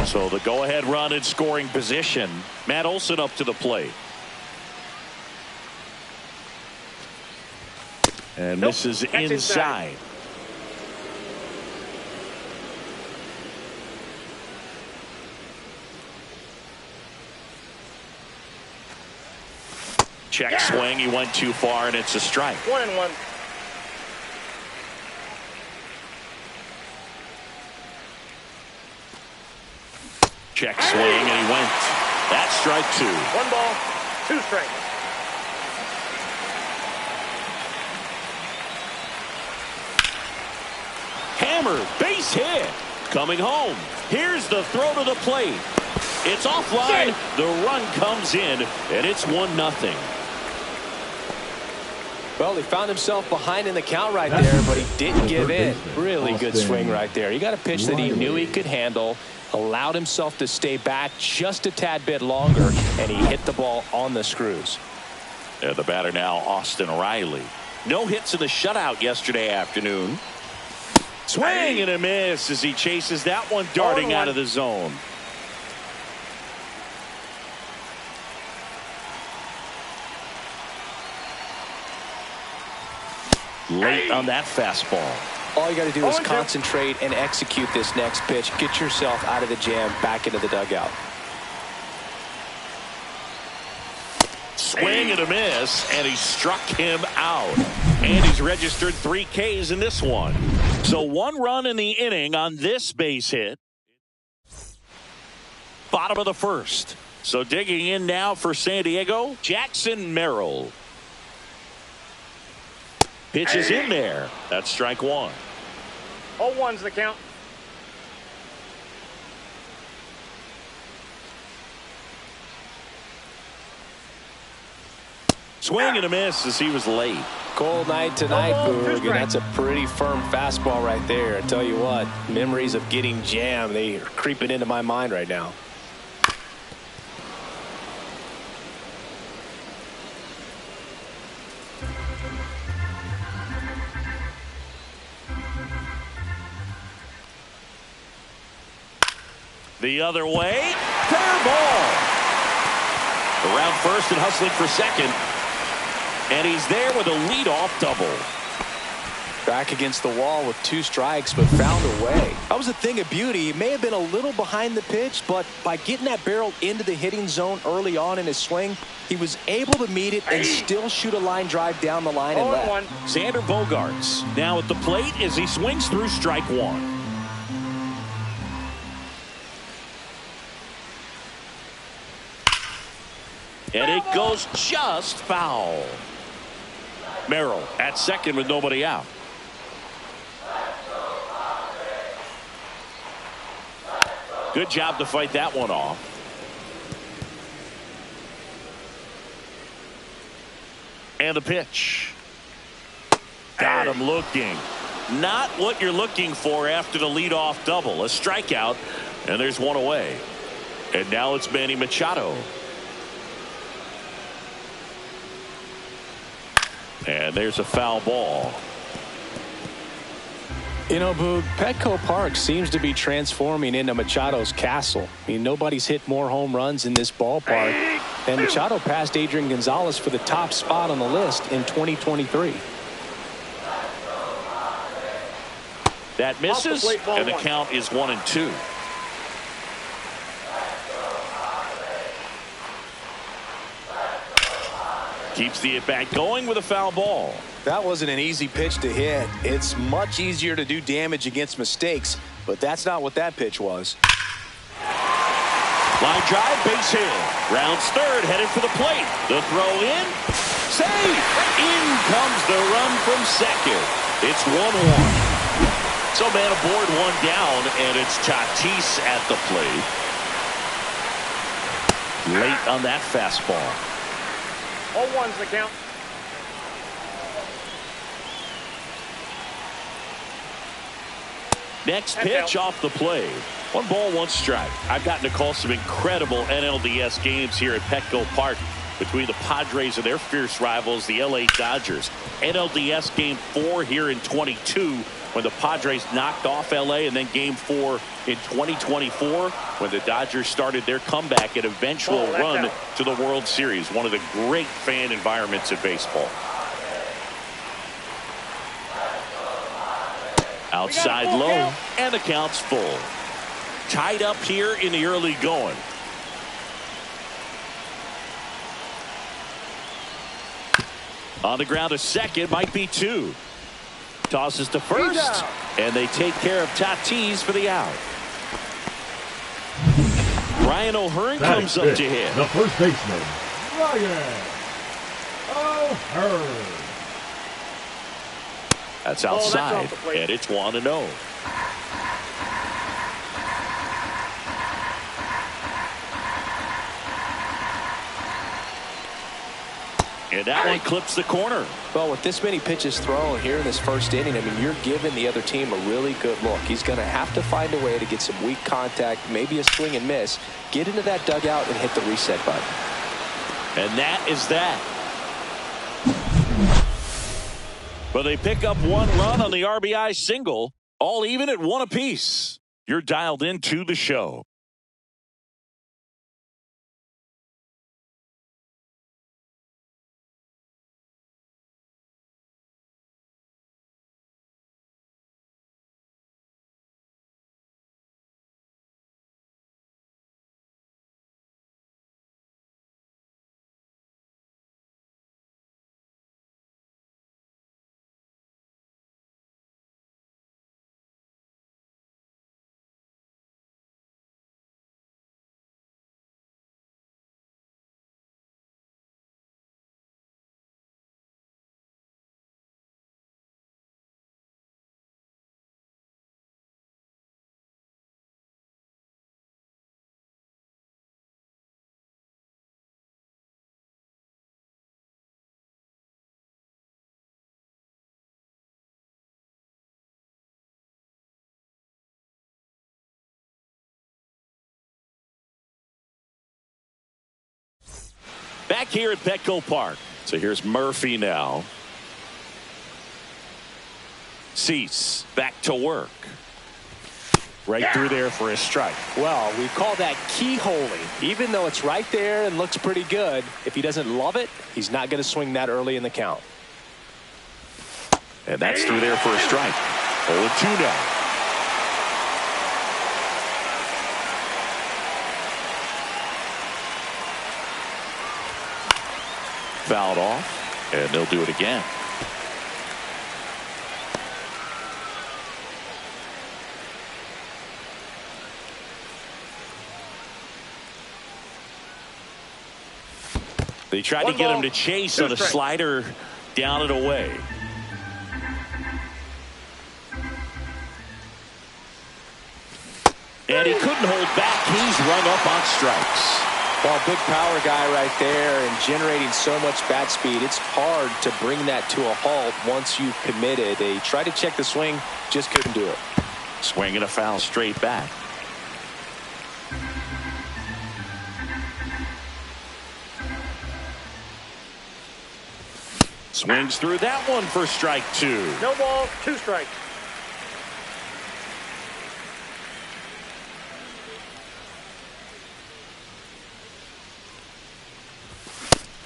So the go-ahead run in scoring position. Matt Olson up to the plate. And misses inside. Check swing. He went too far, and it's a strike. 1-1. Check swing, and he went. That's strike 2. 1 ball, 2 strikes. Hammer, base hit. Coming home. Here's the throw to the plate. It's offline. The run comes in, and it's 1-0. Well, he found himself behind in the count right there, but he didn't give in. Really good swing right there. He got a pitch that he knew he could handle, allowed himself to stay back just a tad bit longer, and he hit the ball on the screws. And the batter now, Austin Riley. No hits in the shutout yesterday afternoon. Swing and a miss as he chases that one darting out of the zone. Late on that fastball. All you got to do is concentrate and execute this next pitch. Get yourself out of the jam, back into the dugout. Swing and a miss, and he struck him out. And he's registered 3 Ks in this one. So 1 run in the inning on this base hit. Bottom of the first. So digging in now for San Diego, Jackson Merrill. Pitch is in there. That's strike 1. 0-1's the count. Swing and a miss as he was late. Cold night tonight, Boog, and that's a pretty firm fastball right there. I tell you what, memories of getting jammed, they are creeping into my mind right now. The other way, fair ball. Around first and hustling for second. And he's there with a leadoff double. Back against the wall with 2 strikes, but found a way. That was a thing of beauty. He may have been a little behind the pitch, but by getting that barrel into the hitting zone early on in his swing, he was able to meet it and still shoot a line drive down the line and left. Xander Bogaerts now at the plate as he swings through strike 1. And it goes just foul. Merrill at second with nobody out. Good job to fight that one off. And the pitch. Got him looking. Not what you're looking for after the leadoff double. A strikeout, and there's one away. And now it's Manny Machado. And there's a foul ball. You know, Boog, Petco Park seems to be transforming into Machado's castle. I mean, nobody's hit more home runs in this ballpark. And Machado passed Adrian Gonzalez for the top spot on the list in 2023. That misses, and the count is 1-2. Keeps the at-bat going with a foul ball. That wasn't an easy pitch to hit. It's much easier to do damage against mistakes, but that's not what that pitch was. Line drive, base hit. Rounds third, headed for the plate. The throw in. Safe. In comes the run from second. It's 1-1. So man aboard, 1 down, and it's Tatis at the plate. Late on that fastball. 0-1's the count. Next pitch off the plate. 1 ball, 1 strike. I've gotten to call some incredible NLDS games here at Petco Park between the Padres and their fierce rivals, the LA Dodgers. NLDS Game 4 here in 22 when the Padres knocked off LA, and then Game 4 in 2024 when the Dodgers started their comeback and eventual run to the World Series. One of the great fan environments in baseball. Outside low, and the count's full. Tied up here in the early going. On the ground to second, might be 2. Tosses to first, and they take care of Tatis for the out. Ryan O'Hearn comes up to hit. The first baseman, Ryan O'Hearn. That's outside, and it's 1-0. And that one clips the corner. Well, with this many pitches thrown here in this first inning, I mean, you're giving the other team a really good look. He's going to have to find a way to get some weak contact, maybe a swing and miss, get into that dugout and hit the reset button. And that is that. But they pick up 1 run on the RBI single, all even at 1 apiece. You're dialed into the show. here at Petco Park. So here's Murphy now. Cease back to work. Right through there for a strike. Well, we call that keyholing. Even though it's right there and looks pretty good, if he doesn't love it, he's not going to swing that early in the count. And that's through there for a strike. 0-2 now. Fouled off, and they'll do it again. They tried to get him to chase on a slider down and away. And he couldn't hold back. He's rung up on strikes. Well, big power guy right there and generating so much bat speed. It's hard to bring that to a halt once you've committed. They tried to check the swing, just couldn't do it. Swing and a foul straight back. Swings through that one for strike 2. No balls, 2 strikes.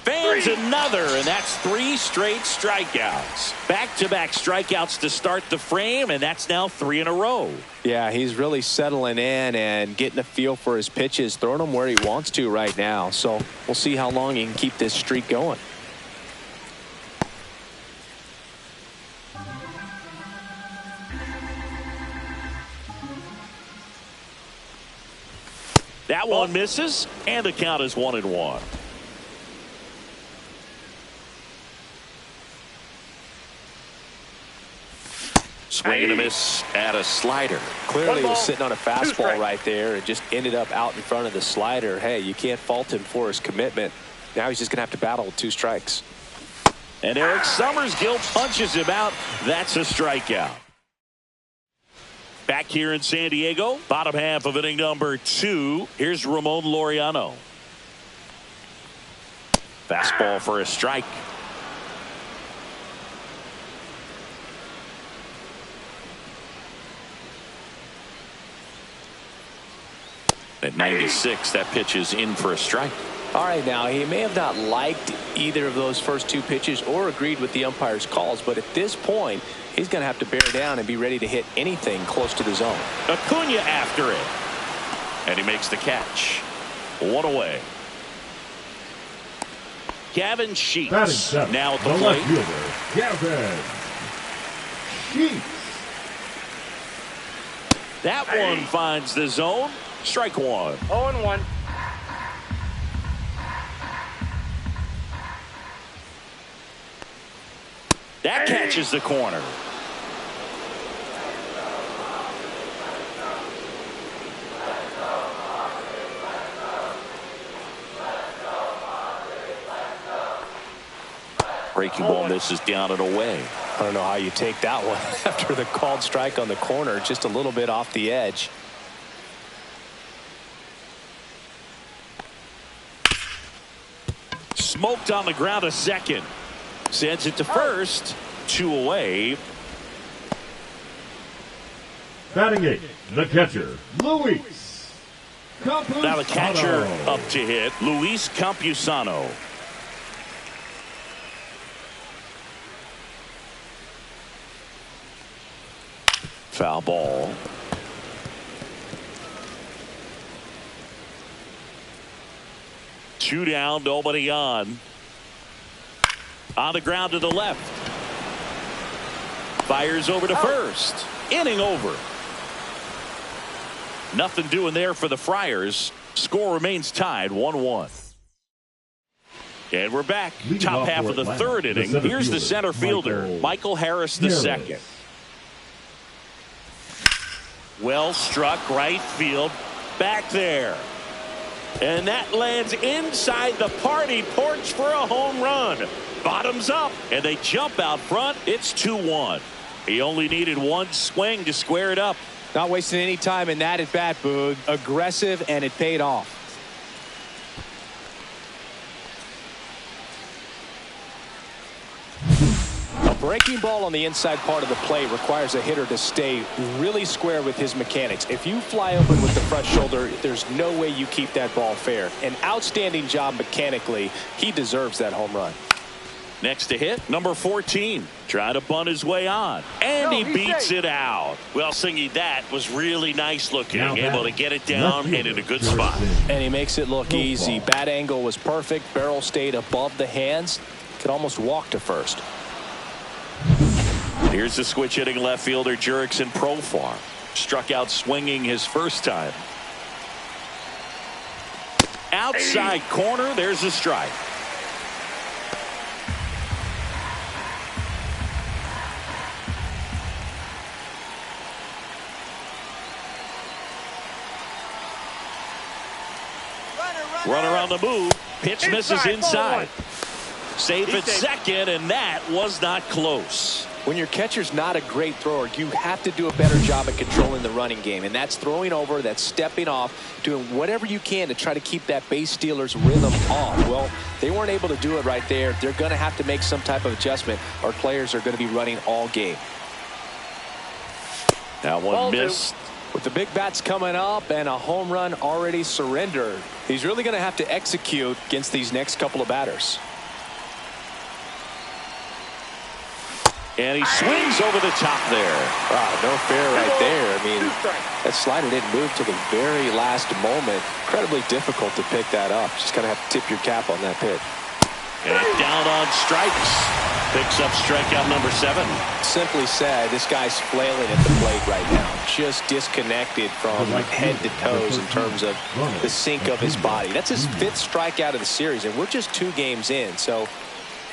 Fans another, and that's 3 straight strikeouts. Back-to-back strikeouts to start the frame, and that's now 3 in a row. Yeah, he's really settling in and getting a feel for his pitches, throwing them where he wants to right now. So we'll see how long he can keep this streak going. That one misses, and the count is 1-1. Swing and a miss at a slider. Clearly was sitting on a fastball right there and just ended up out in front of the slider. Hey, you can't fault him for his commitment. Now he's just going to have to battle with 2 strikes. And Eric Summersgill punches him out. That's a strikeout. Back here in San Diego, bottom half of inning number 2. Here's Ramon Laureano. Fastball for a strike. At 96, that pitch is in for a strike. All right, now, he may have not liked either of those first 2 pitches or agreed with the umpire's calls, but at this point, he's going to have to bear down and be ready to hit anything close to the zone. Acuna after it. And he makes the catch. 1 away. Gavin Sheets now at the plate. Gavin Sheets. That one finds the zone. Strike 1. 0-1. That catches the corner. Breaking ball misses down and away. I don't know how you take that one after the called strike on the corner, just a little bit off the edge. Smoked on the ground a second. Sends it to first. 2 away. Batting 8, the catcher, Luis Campusano. Now the catcher up to hit, Luis Campusano. Foul ball. Two down, nobody on. On the ground to the left. Fires over to first. Inning over. Nothing doing there for the Friars. Score remains tied 1-1. And we're back. Top half of the third inning. Here's the center fielder, Michael Harris II. Well struck right field. Back there. And that lands inside the party porch for a home run. Bottoms up, and they jump out front. It's 2-1. He only needed 1 swing to square it up. Not wasting any time in that at bat, Boog. Aggressive, and it paid off. Breaking ball on the inside part of the plate requires a hitter to stay really square with his mechanics. If you fly open with the front shoulder, there's no way you keep that ball fair. An outstanding job mechanically. He deserves that home run. Next to hit, number 14. Trying to bunt his way on. And he beats it out. Well, Singy, that was really nice looking. Able to get it down and in a good spot. And he makes it look easy. Bat angle was perfect. Barrel stayed above the hands. Could almost walk to first. Here's the switch hitting left fielder Jurickson Profar. Struck out swinging his first time. Outside corner, there's a strike. Runner on the move. Pitch misses inside. Safe at second, and that was not close. When your catcher's not a great thrower, you have to do a better job at controlling the running game. And that's throwing over, that's stepping off, doing whatever you can to try to keep that base stealer's rhythm off. Well, they weren't able to do it right there. They're going to have to make some type of adjustment. Our players are going to be running all game. That one missed. With the big bats coming up and a home run already surrendered, he's really going to have to execute against these next couple of batters. And he swings over the top there. Wow, no fair right there. I mean, that slider didn't move till the very last moment. Incredibly difficult to pick that up. Just kind of have to tip your cap on that pitch. And down on strikes. Picks up strikeout number 7. Simply said, this guy's flailing at the plate right now. Just disconnected from head to toes in terms of the sink of his body. That's his 5th strikeout of the series, and we're just 2 games in. So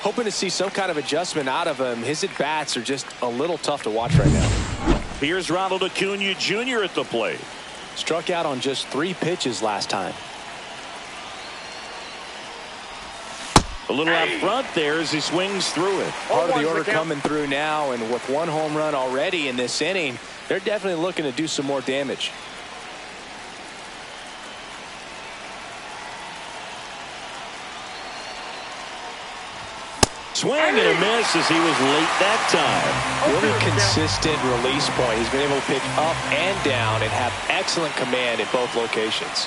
hoping to see some kind of adjustment out of him. His at-bats are just a little tough to watch right now. Here's Ronald Acuna Jr. at the plate. Struck out on just 3 pitches last time. A little out front there as he swings through it. Part of the order coming through now, and with 1 home run already in this inning, they're definitely looking to do some more damage. Swing and a miss as he was late that time. Really consistent release point. He's been able to pitch up and down and have excellent command at both locations.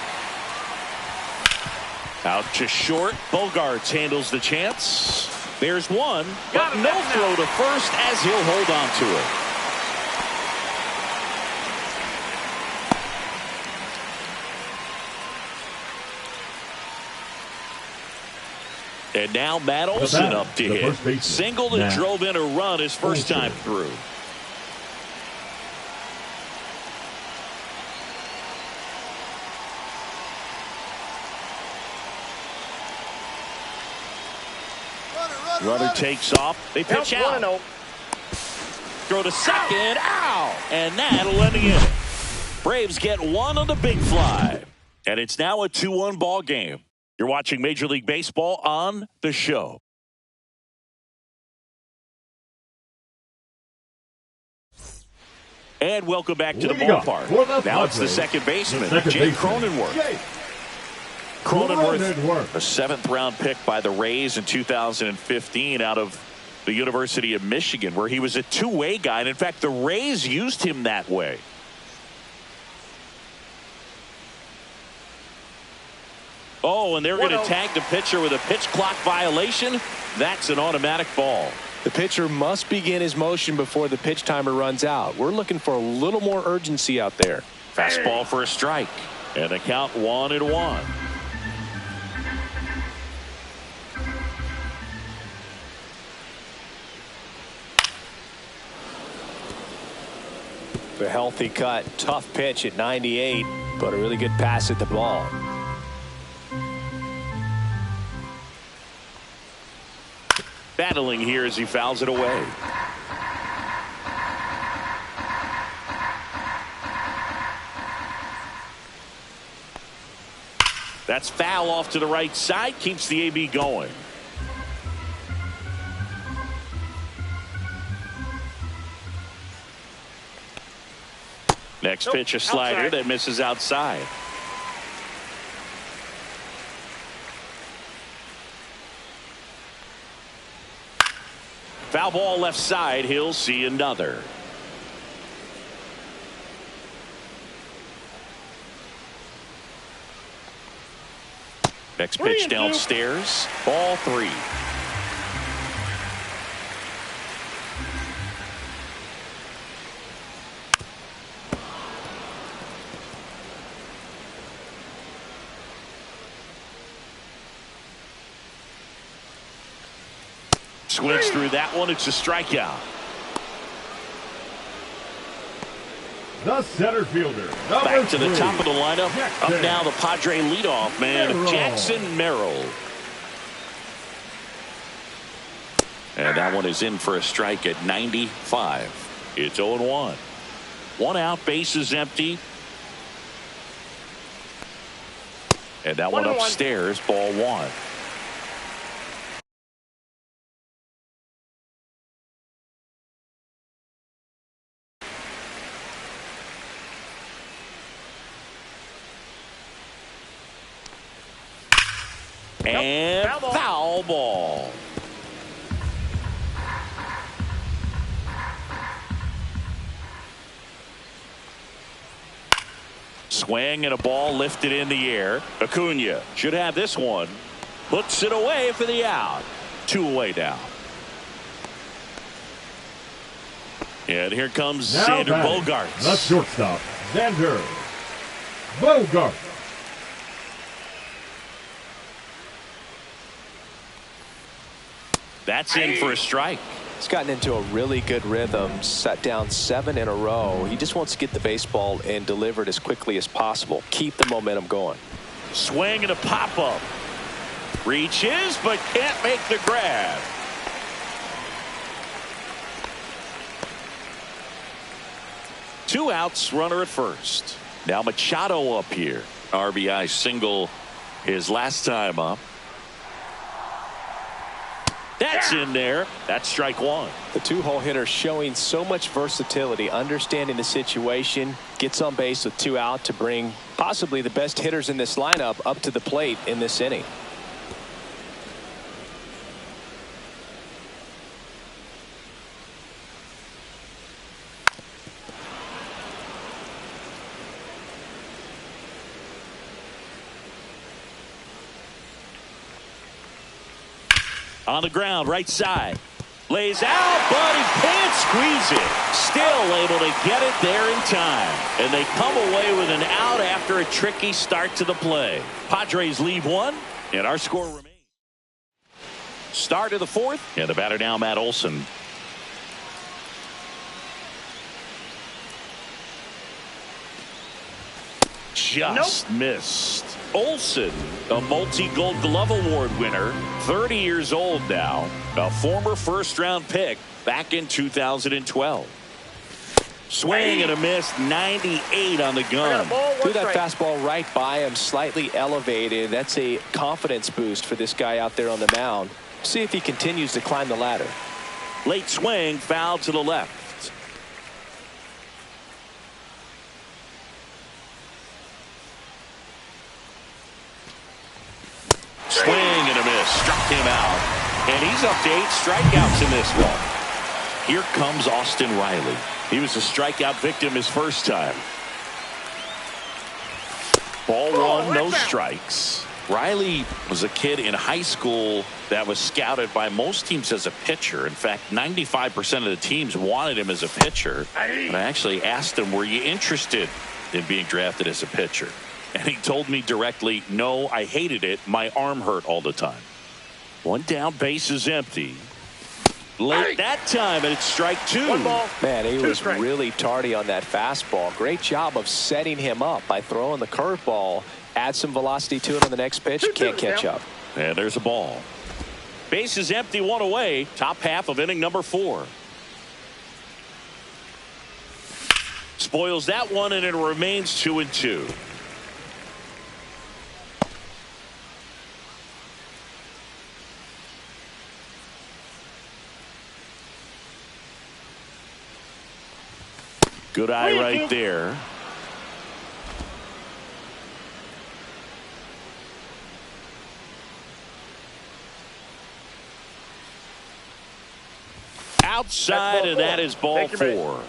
Out to short. Bogarts handles the chance. There's one, but no throw to first as he'll hold on to it. And now Matt Olson up to hit. Singled and drove in a run his first time through. Runner takes off. They pitch out. Throw to second. Ow! And that'll end the inning. Braves get 1 on the big fly. And it's now a 2-1 ball game. You're watching Major League Baseball on The Show. And welcome back to the ballpark. Now it's the second baseman, Jake Cronenworth. Cronenworth, a 7th-round pick by the Rays in 2015 out of the University of Michigan, where he was a two-way guy. And in fact, the Rays used him that way. Oh, and they're going to tag the pitcher with a pitch clock violation. That's an automatic ball. The pitcher must begin his motion before the pitch timer runs out. We're looking for a little more urgency out there. Fastball for a strike. And the count 1-1. The healthy cut. Tough pitch at 98, but a really good pass at the ball. Battling here as he fouls it away. That's foul off to the right side. Keeps the AB going. Next pitch, a slider that misses outside. Foul ball left side. He'll see another. Next pitch downstairs. Ball 3. Swings through that one. It's a strikeout. The center fielder. Back to the 3, top of the lineup. Jackson. Up now the Padre leadoff man, Merrill. Jackson Merrill. And that one is in for a strike at 95. It's 0-1. 1 out, bases empty. And that one 1-1. upstairs, ball 1. And foul ball. Swing and a ball lifted in the air. Acuna should have this one. Puts it away for the out. 2 away now. And here comes Now Xander batting, Bogaerts. the shortstop, Xander Bogaerts. That's in for a strike. He's gotten into a really good rhythm, set down 7 in a row. He just wants to get the baseball and deliver it as quickly as possible. Keep the momentum going. Swing and a pop-up. Reaches, but can't make the grab. Two outs, runner at first. Now Machado up here. RBI single his last time up. That's in there. That's strike 1. The 2-hole hitter showing so much versatility, understanding the situation, gets on base with 2 out to bring possibly the best hitters in this lineup up to the plate in this inning. On the ground, right side. Lays out, but he can't squeeze it. Still able to get it there in time. And they come away with an out after a tricky start to the play. Padres leave 1, and our score remains. Start of the 4th, and the batter now, Matt Olson. Just missed. Olson, a multi-gold glove award winner, 30 years old now, a former first-round pick back in 2012. Swing and a miss, 98 on the gun. Threw that fastball right by him, slightly elevated. That's a confidence boost for this guy out there on the mound. See if he continues to climb the ladder. Late swing, foul to the left. Swing and a miss. Struck him out. And he's up to 8 strikeouts in this one. Here comes Austin Riley. He was a strikeout victim his first time. Ball 1, no strikes. Riley was a kid in high school that was scouted by most teams as a pitcher. In fact, 95% of the teams wanted him as a pitcher. And I actually asked him, were you interested in being drafted as a pitcher? And he told me directly, no, I hated it. My arm hurt all the time. 1 down, base is empty. Late that time, and it's strike 2. 1 ball. Man, he was strikes. really tardy on that fastball. Great job of setting him up by throwing the curveball. Add some velocity to it on the next pitch. Can't catch up. And there's a ball. Base is empty, 1 away. Top half of inning number 4. Spoils that one, and it remains 2-2. Good eye right there. outside, and that is ball Take your base. 4.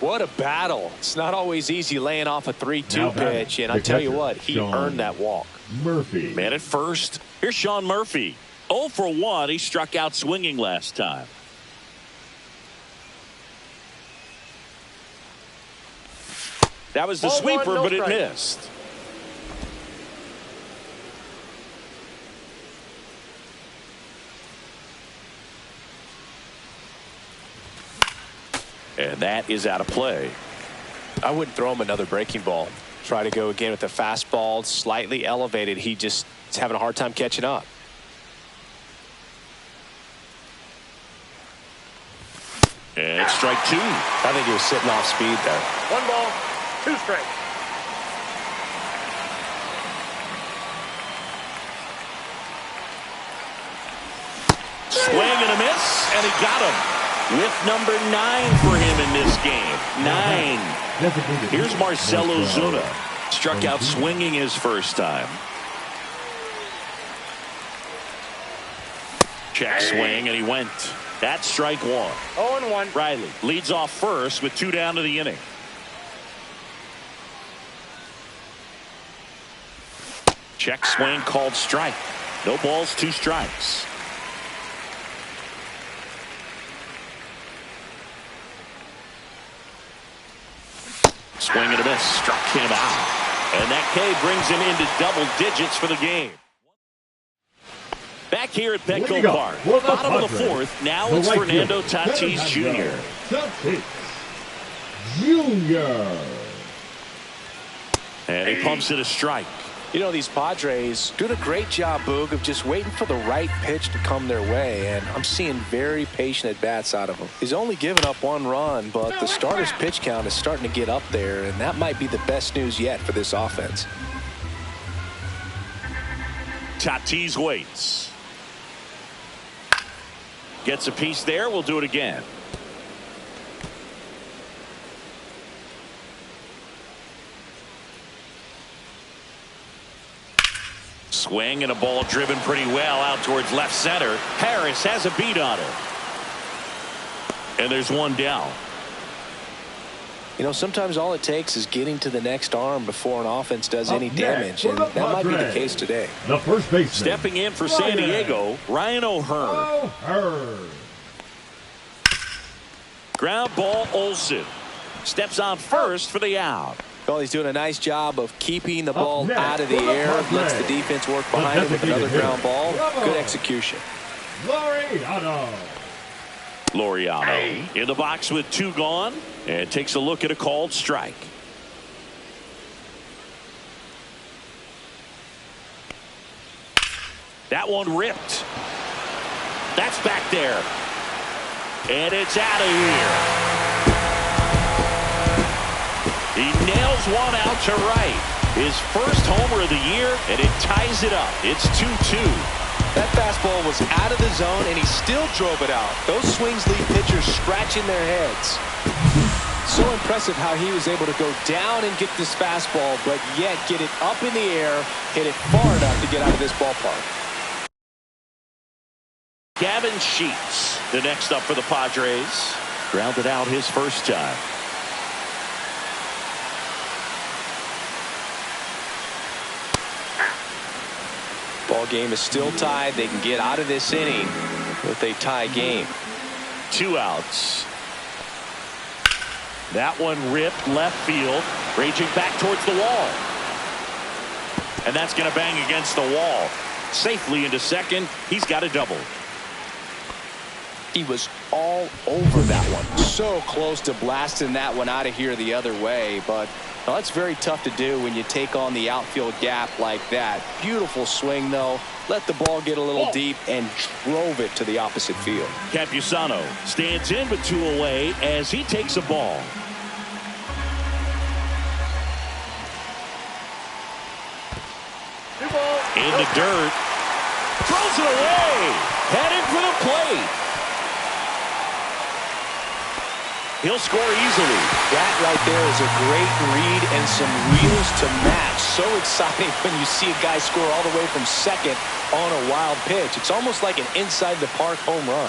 What a battle. It's not always easy laying off a 3-2 pitch, and I tell you what, he earned that walk. Murphy. Man at first. Here's Sean Murphy. 0 for 1. He struck out swinging last time. That was the Ball sweeper, one, no but it strike. missed. And that is out of play. I wouldn't throw him another breaking ball. Try to go again with the fastball, slightly elevated. He just is having a hard time catching up. And it's strike 2. I think he was sitting off speed there. 1 ball, 2 strikes. Swing and a miss, and he got him. With number 9 for him in this game. 9. Here's Marcell Ozuna. Struck out swinging his first time. Check swing, and he went. That's strike 1. 0-1. Riley leads off first with 2 down to the inning. Check swing called strike. No balls, 2 strikes. Swing and a miss. Struck him out. And that K brings him into double digits for the game. Back here at Petco Park. Bottom of the 4th. Now it's Fernando Tatis Jr. Tatis Jr. And he pumps it a strike. You know, these Padres doing a great job, Boog, of just waiting for the right pitch to come their way, and I'm seeing very patient at-bats out of him. He's only given up 1 run, but the starter's pitch count is starting to get up there, and that might be the best news yet for this offense. Tatis waits. Gets a piece there. We'll do it again. Swing and a ball driven pretty well out towards left center. Harris has a beat on it. And there's 1 down. You know, sometimes all it takes is getting to the next arm before an offense does any damage, and that might be the case today. The first baseman. Stepping in for San Diego, Ryan O'Hearn. Ground ball, Olsen. Steps on first for the out. Well, he's doing a nice job of keeping the ball out of the air. Lets the defense work behind it with another ground ball. Good execution. Laureano in the box with 2 gone, and takes a look at a called strike. That one ripped. That's back there. And it's out of here. He nails one out to right. His first homer of the year, and it ties it up. It's 2-2. That fastball was out of the zone, and he still drove it out. Those swings leave pitchers scratching their heads. So impressive how he was able to go down and get this fastball, but yet get it up in the air, hit it far enough to get out of this ballpark. Gavin Sheets, the next up for the Padres. Grounded out his first time. Ball game is still tied. They can get out of this inning with a tie game. 2 outs. That one ripped left field, raging back towards the wall. And that's going to bang against the wall. Safely into second. He's got a double. He was all over that one. So close to blasting that one out of here the other way, but well, that's very tough to do when you take on the outfield gap like that. Beautiful swing, though. Let the ball get a little deep and drove it to the opposite field. Campusano stands in with 2 away as he takes a ball. In the dirt. Throws it away. Headed for the plate. He'll score easily. That right there is a great read and some wheels to match. So exciting when you see a guy score all the way from second on a wild pitch. It's almost like an inside the park home run.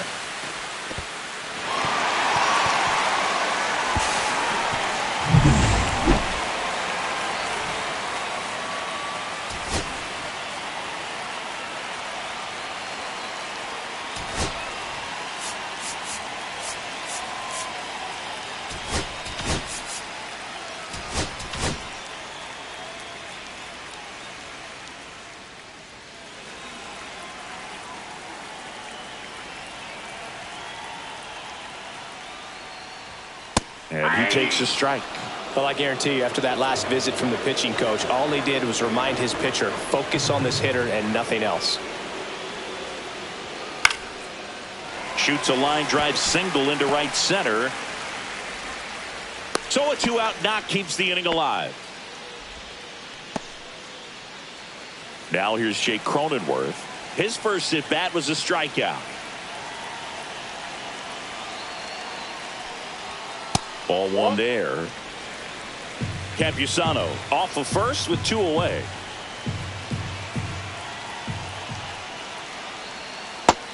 And he takes a strike. Well, I guarantee you, after that last visit from the pitching coach, all he did was remind his pitcher, focus on this hitter and nothing else. Shoots a line drive single into right center. So a 2-out knock keeps the inning alive. Now here's Jake Cronenworth. His first at bat was a strikeout. Ball one there. Campusano off of first with 2 away.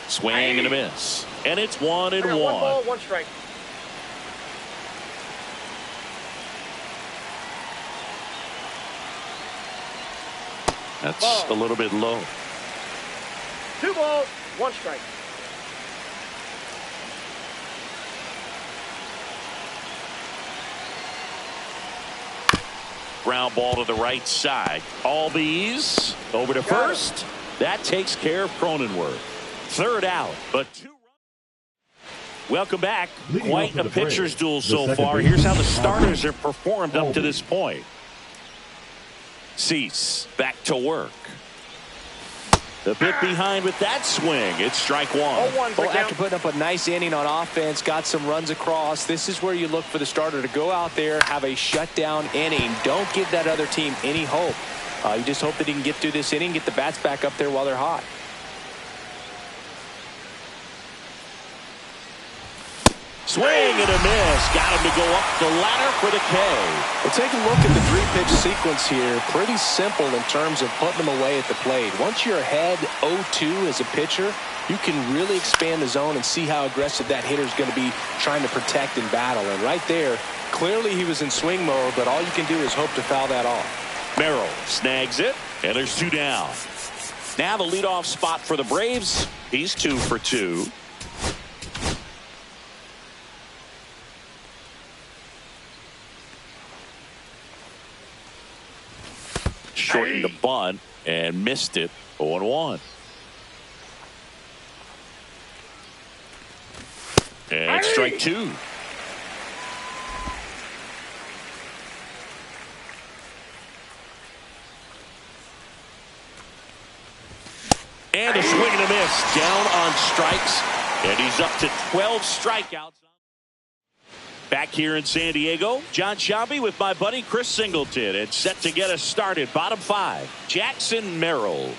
Swing and a miss. And it's 1-1. 1 ball, 1 strike. That's a little bit low. 2 balls, 1 strike. Ground ball to the right side. Albies over to first. That takes care of Cronenworth. 3rd out, but 2 runs. Welcome back. Leading Quite off a for the pitcher's Braves, duel the so second far. baseman, Here's how the starters have performed up to Albies. this point. Cease back to work. The bit behind with that swing. It's strike 1. 0-1, Well, after putting up a nice inning on offense, got some runs across, this is where you look for the starter to go out there, have a shutdown inning. Don't give that other team any hope. You just hope that he can get through this inning, get the bats back up there while they're hot. Swing and a miss. Got him to go up the ladder for the K. Well, take a look at the 3-pitch sequence here. Pretty simple in terms of putting them away at the plate. Once you're ahead 0-2 as a pitcher, you can really expand the zone and see how aggressive that hitter is going to be trying to protect and battle. And right there, clearly he was in swing mode, but all you can do is hope to foul that off. Merrill snags it, and there's 2 down. Now the leadoff spot for the Braves. He's 2 for 2. Shortened the bunt and missed it. 0-1. And strike 2. And a swing and a miss. Down on strikes. And he's up to 12 strikeouts. Back here in San Diego, John Sciambi with my buddy Chris Singleton. And set to get us started. Bottom 5. Jackson Merrill.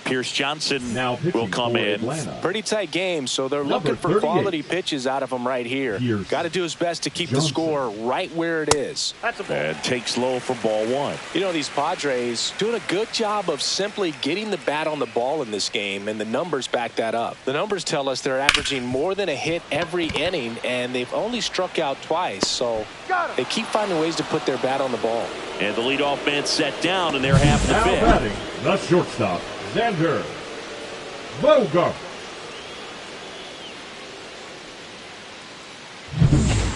Pierce Johnson Now pitching will come for in. Atlanta. Pretty tight game, so they're Number looking for 38. quality pitches out of him right here. Pierce Got to do his best to keep the Johnson. score right where it is. That's a ball. And takes low for ball 1. You know, these Padres doing a good job of simply getting the bat on the ball in this game, and the numbers back that up. The numbers tell us they're averaging more than a hit every inning, and they've only struck out twice, so they keep finding ways to put their bat on the ball. And the leadoff man set down, and they're half the Now fifth. batting, the shortstop, Xander Bogart.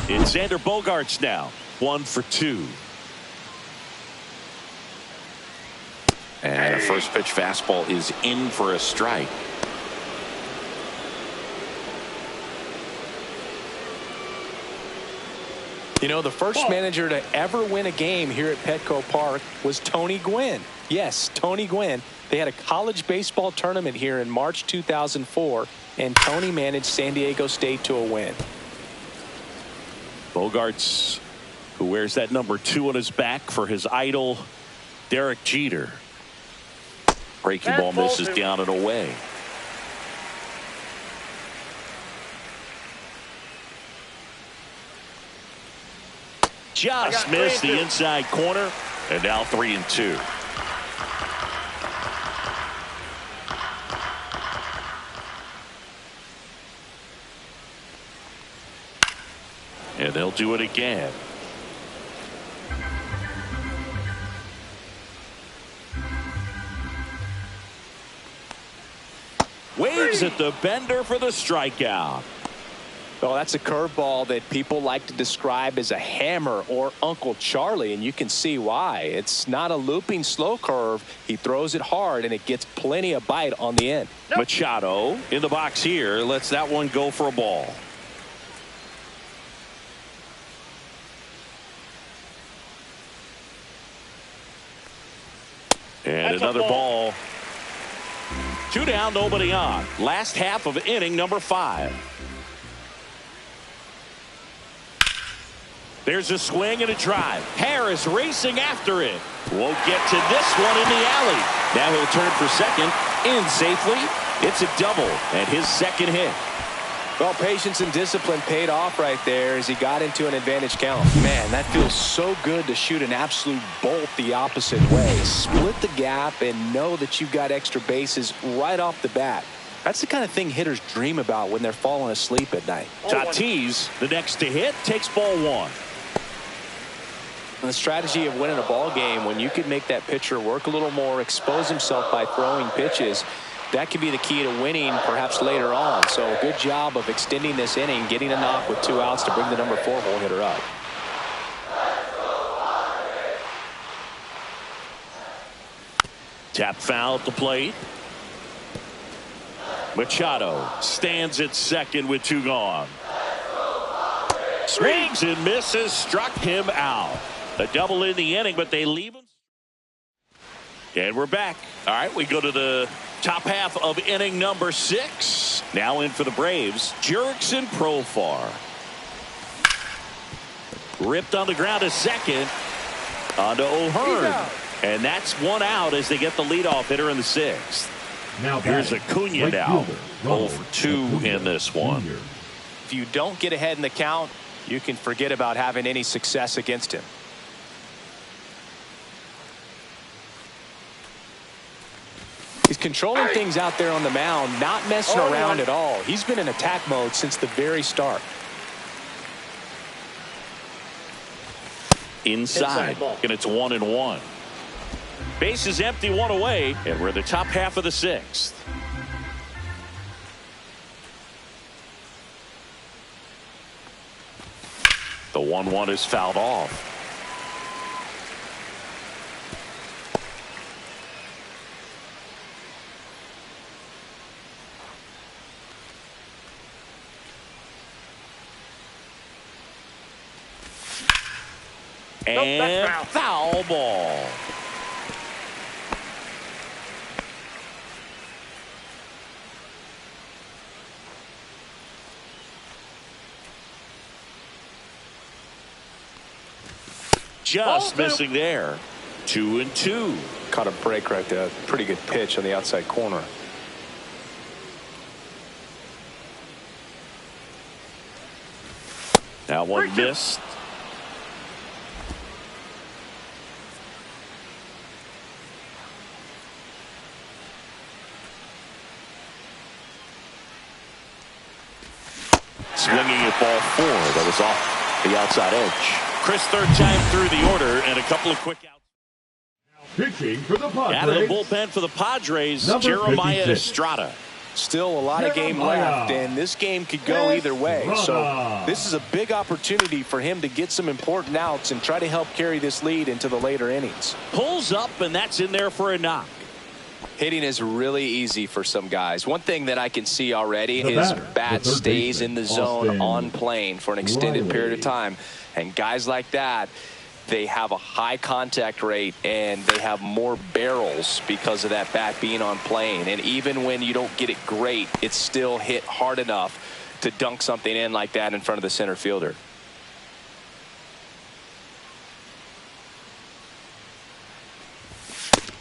It's Xander Bogaerts now. 1 for 2. And a first pitch fastball is in for a strike. You know, the first manager to ever win a game here at Petco Park was Tony Gwynn. Yes, Tony Gwynn. They had a college baseball tournament here in March 2004, and Tony managed San Diego State to a win. Bogaerts, who wears that number 2 on his back for his idol, Derek Jeter. Breaking That ball ball misses 2. down and away. Just got missed 3 and the 2. inside corner, and now 3 and 2. And they'll do it again. Waves at the bender for the strikeout. Well, that's a curveball that people like to describe as a hammer or Uncle Charlie, and you can see why. It's not a looping slow curve. He throws it hard, and it gets plenty of bite on the end. Machado in the box here lets that one go for a ball. And another ball. 2 down, nobody on. Last half of inning number 5. There's a swing and a drive. Harris racing after it. Won't get to this one in the alley. Now he'll turn for second. In safely. It's a double and his second hit. Well, patience and discipline paid off right there as he got into an advantage count. Man, that feels so good to shoot an absolute bolt the opposite way. Split the gap and know that you've got extra bases right off the bat. That's the kind of thing hitters dream about when they're falling asleep at night. Tatis, the next to hit, takes ball 1. The strategy of winning a ball game, when you can make that pitcher work a little more, expose himself by throwing pitches, that could be the key to winning perhaps later on. So good job of extending this inning, getting a knock with 2 outs to bring the number 4 hole hitter up. Tap foul at the plate. Machado stands at second with 2 gone. Swings and misses, struck him out. A double in the inning, but they leave him. And we're back. All right, we go to the top half of inning number 6. Now in for the Braves, Jurickson Profar. Ripped on the ground to second. On to O'Hearn. And that's 1 out as they get the leadoff hitter in the 6th. Now here's Acuna now. 0 for 2 in this one. If you don't get ahead in the count, you can forget about having any success against him. He's controlling things out there on the mound, not messing around at all. He's been in attack mode since the very start. Inside, and it's 1-1. Base is empty, 1 away, and we're in the top half of the 6th. The 1-1 is fouled off. And foul ball. Just missing there. 2-2. Caught a break right there. Pretty good pitch on the outside corner. That one missed. Swinging at ball 4. That was off the outside edge. Chris, third time through the order, and a couple of quick outs. Pitching for the Padres. Out of the bullpen for the Padres, Jeremiah Estrada. Still a lot of game left, and this game could go either way. So this is a big opportunity for him to get some important outs and try to help carry this lead into the later innings. Pulls up, and that's in there for a knock. Hitting is really easy for some guys. One thing that I can see already is bat stays in the zone on plane for an extended period of time. And guys like that, they have a high contact rate and they have more barrels because of that bat being on plane. And even when you don't get it great, it's still hit hard enough to dunk something in like that in front of the center fielder.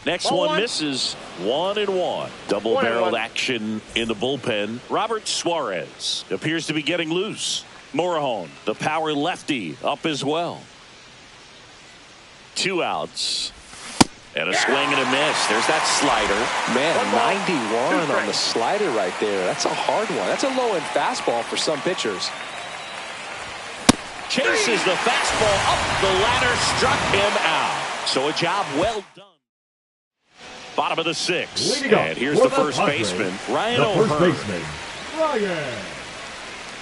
Next one misses. 1-1. Double-barreled action in the bullpen. Robert Suarez appears to be getting loose. Morejon, the power lefty, up as well. 2 outs. And a swing and a miss. There's that slider. Man, 91 on the slider right there. That's a hard one. That's a low-end fastball for some pitchers. Chases the fastball up the ladder, struck him out. So a job well done. Bottom of the 6th. And here's the first baseman, Ryan O'Hearn.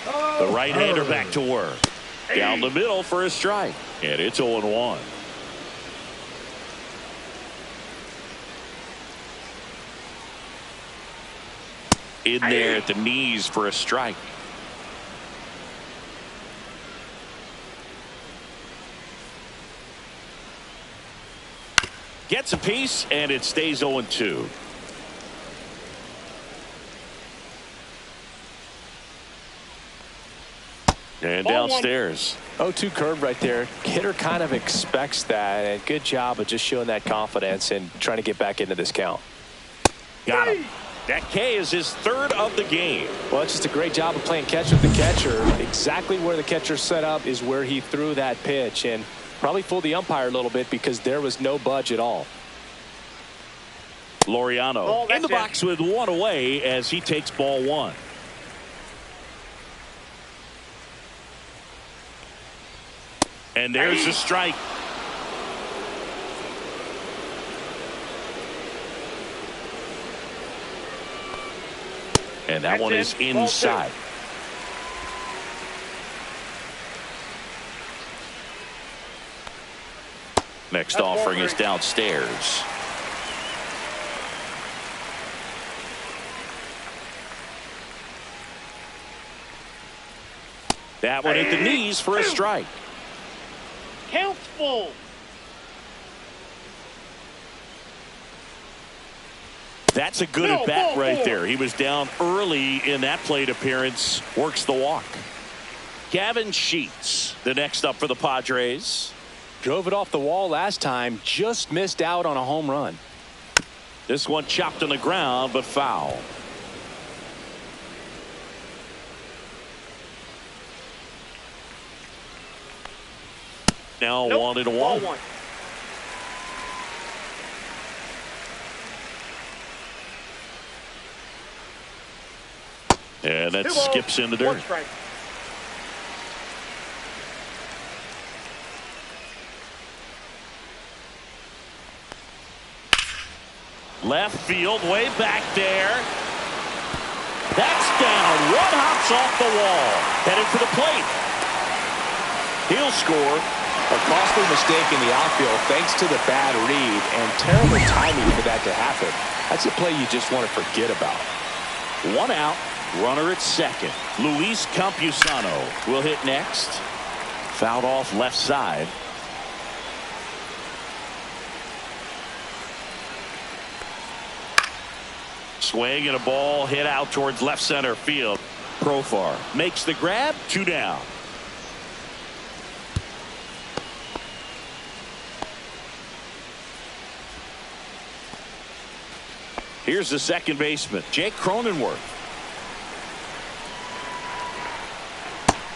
The right-hander back to work. Down the middle for a strike. And it's 0-1. In there at the knees for a strike. Gets a piece, and it stays 0-2. And downstairs. 0-2 curve right there. Hitter kind of expects that, and good job of just showing that confidence and trying to get back into this count. Got him. That K is his third of the game. Well, it's just a great job of playing catch with the catcher. Exactly where the catcher set up is where he threw that pitch, and probably fooled the umpire a little bit because there was no budge at all. Laureano in the box with one away as he takes ball one. And there's a strike. And that one is inside. Next offering is downstairs. That one at the knees for a strike. Count full. That's a good at bat right there. He was down early in that plate appearance. Works the walk. Gavin Sheets, the next up for the Padres. Drove it off the wall last time. Just missed out on a home run. This one chopped on the ground, but foul. Now 1-1. And that skips in the dirt. Left field, way back there. That's down. One hops off the wall. Headed for the plate. He'll score. A costly mistake in the outfield thanks to the bad read and terrible timing for that to happen. That's a play you just want to forget about. One out. Runner at second. Luis Campusano will hit next. Fouled off left side. Swing and a ball hit out towards left center field. Profar makes the grab. 2 down. Here's the second baseman, Jake Cronenworth.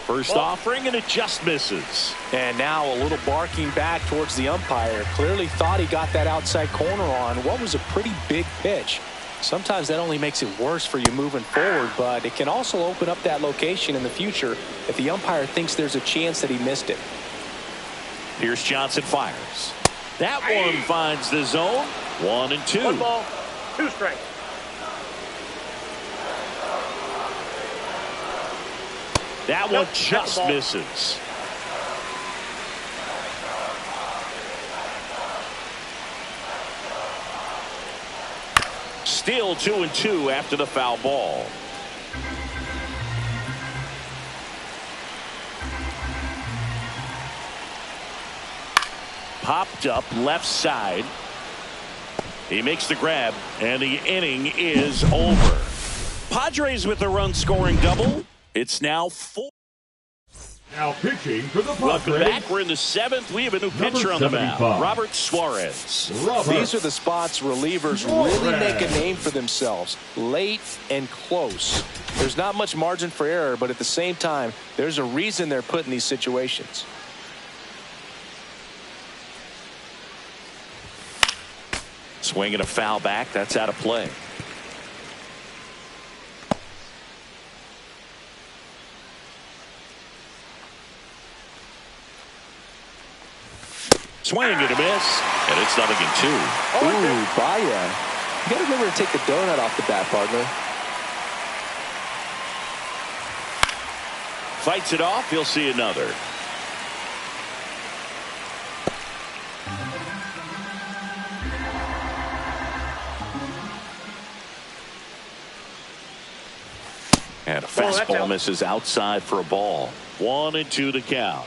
First offering, and it just misses. And now a little barking back towards the umpire. Clearly thought he got that outside corner on what was a pretty big pitch. Sometimes that only makes it worse for you moving forward, but it can also open up that location in the future if the umpire thinks there's a chance that he missed it. Pierce Johnson fires. That one finds the zone. 1-2. 1 ball, 2 strikes. That one just misses. Still 2-2 after the foul ball. Popped up left side. He makes the grab, and the inning is over. Padres with a run-scoring double. It's now 4. Now pitching for the Padres. Welcome back. We're in the 7th. We have a new pitcher on the mound, Robert Suarez. These are the spots relievers really make a name for themselves. Late and close. There's not much margin for error, but at the same time, there's a reason they're put in these situations. Swing and a foul back. That's out of play. Swing and a miss, and it's 0-2. Ooh, Baya. You got to remember to take the donut off the bat, partner. fights it off. He'll see another. And a fastball misses outside for a ball. 1-2 to count.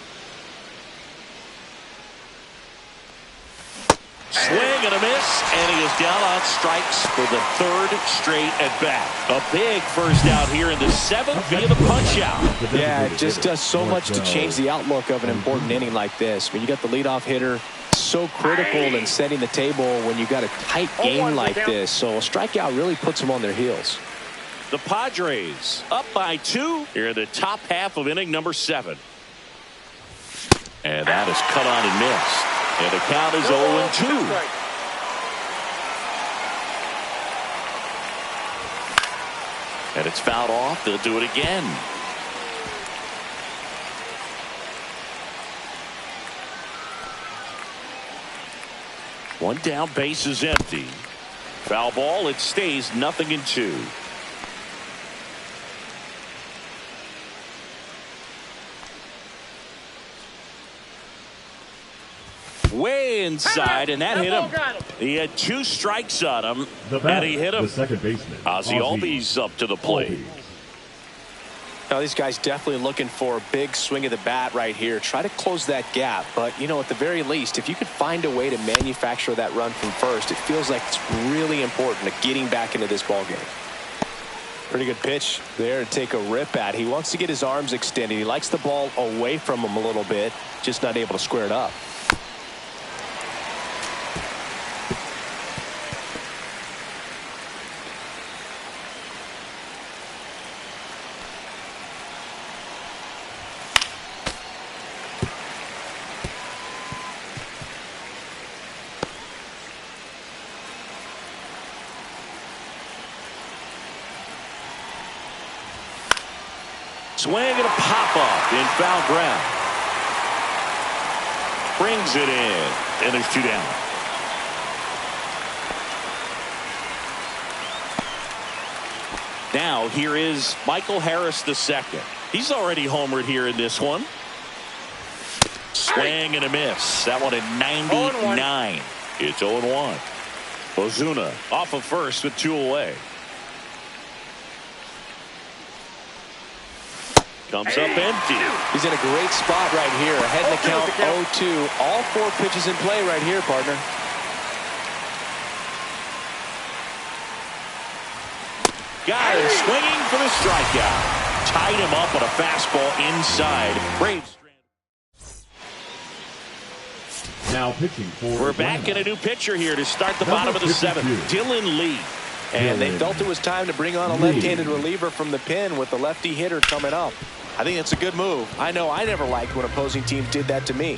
Swing and a miss, and he is down on strikes for the third straight at bat. A big first out here in the seventh via the punch out. Yeah, it just does so much to change the outlook of an important inning like this. I mean, you got the leadoff hitter, so critical in setting the table when you got a tight game like this. So a strikeout really puts them on their heels. The Padres up by 2 here in the top half of inning number 7. And that is cut on and missed. And the count is 0-2. And it's fouled off. They'll do it again. One down, base is empty. Foul ball, it stays 0-2. Way inside, and that hit him. He had 2 strikes on him, and he hit him. The second baseman, Ozzie Albies up to the plate. Now these guys definitely looking for a big swing of the bat right here. Try to close that gap, but you know, at the very least, if you could find a way to manufacture that run from first, it feels like it's really important to getting back into this ball game. Pretty good pitch there to take a rip at. He wants to get his arms extended. He likes the ball away from him a little bit, just not able to square it up. Swing and a pop-up in foul ground. Brings it in, and there's 2 down. Now here is Michael Harris II. He's already homered here in this one. Swing and a miss. That one at 99. It's 0-1. Ozuna off of first with 2 away. Comes up empty. He's in a great spot right here. Ahead in the count 0-2. All 4 pitches in play right here, partner. Got him swinging for the strikeout. Tied him up on a fastball inside. Braves. Now pitching for We're back in a new pitcher here to start the bottom of the 7th. Dylan Lee. And they felt it was time to bring on a left-handed reliever from the pen with the lefty hitter coming up. I think it's a good move. I know I never liked when opposing teams did that to me.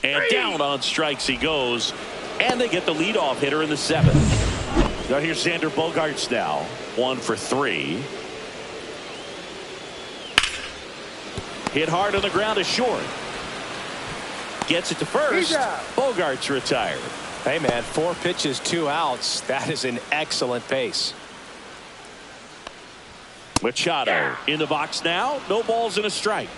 And down on strikes he goes. And they get the leadoff hitter in the 7th. Now here's Xander Bogaerts now. 1 for 3. Hit hard on the ground is short. Gets it to first. Bogaerts retired. Hey man, 4 pitches, 2 outs. That is an excellent pace. Machado in the box now. No balls and a strike.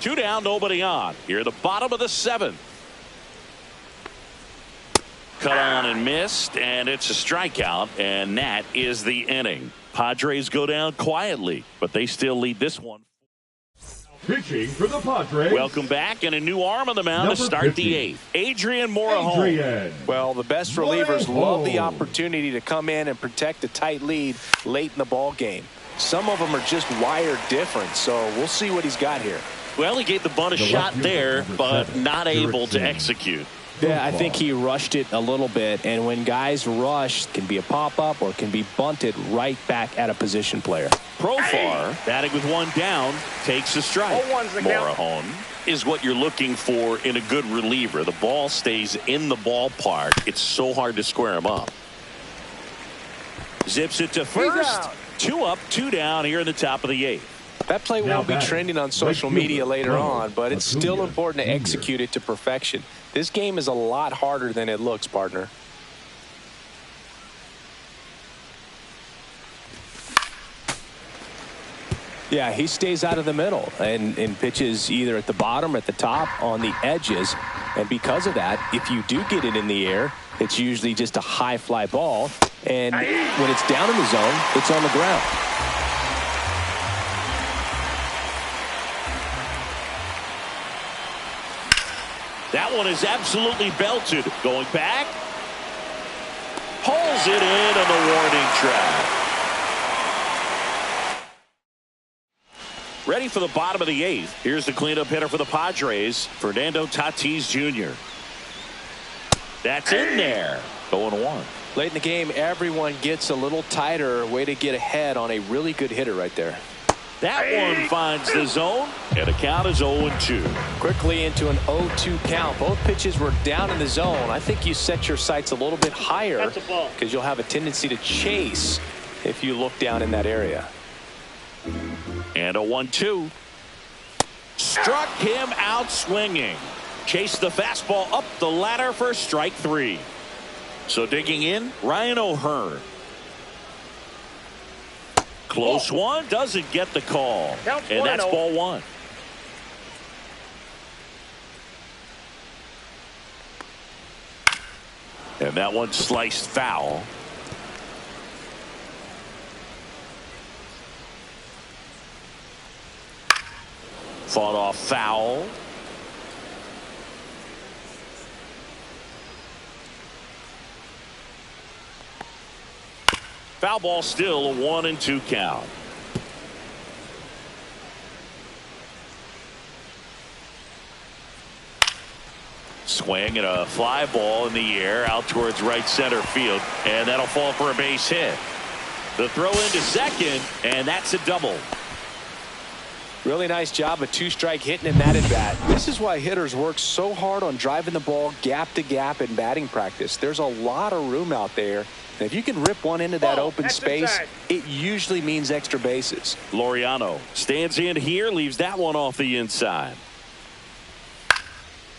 Two down, nobody on. Here at the bottom of the 7th. Cut on and missed, and it's a strikeout, and that is the inning. Padres go down quietly, but they still lead this one. pitching for the Padres. Welcome back, and a new arm on the mound to start 50. the 8th. Adrian Morejon. Well, the best relievers love the opportunity to come in and protect a tight lead late in the ball game. Some of them are just wired different, so we'll see what he's got here. Well, he gave the bunt a shot there, but not able to execute. Yeah, I think he rushed it a little bit, and when guys rush, it can be a pop-up or it can be bunted right back at a position player. Profar, batting with one down, takes a strike. 0-1's the count. Morahone is what you're looking for in a good reliever. The ball stays in the ballpark. It's so hard to square him up. Zips it to first. 2 up, 2 down here in the top of the 8th. That play won't be trending on social media later on, but it's still important to execute it to perfection. This game is a lot harder than it looks, partner. Yeah, he stays out of the middle and pitches either at the bottom or at the top on the edges. And because of that, if you do get it in the air, it's usually just a high fly ball. And when it's down in the zone, it's on the ground. That one is absolutely belted. Going back. Pulls it in on the warning track. Ready for the bottom of the 8th. Here's the cleanup hitter for the Padres, Fernando Tatis Jr. That's in there. 0-1. Late in the game, everyone gets a little tighter. Way to get ahead on a really good hitter right there. That one finds the zone, and the count is 0-2. Quickly into an 0-2 count. Both pitches were down in the zone. I think you set your sights a little bit higher because you'll have a tendency to chase if you look down in that area. And a 1-2. Struck him out swinging. Chased the fastball up the ladder for strike 3. So digging in, Ryan O'Hearn. Close one, doesn't get the call. And that's ball 1. And that one sliced foul. Fought off foul. Foul ball, still a 1-2 count. Swing and a fly ball in the air out towards right center field, and that'll fall for a base hit. The throw into second, and that's a double. Really nice job of 2-strike hitting in that at bat. This is why hitters work so hard on driving the ball gap to gap in batting practice. There's a lot of room out there. And if you can rip one into that open space, it usually means extra bases. Laureano stands in here, leaves that one off the inside.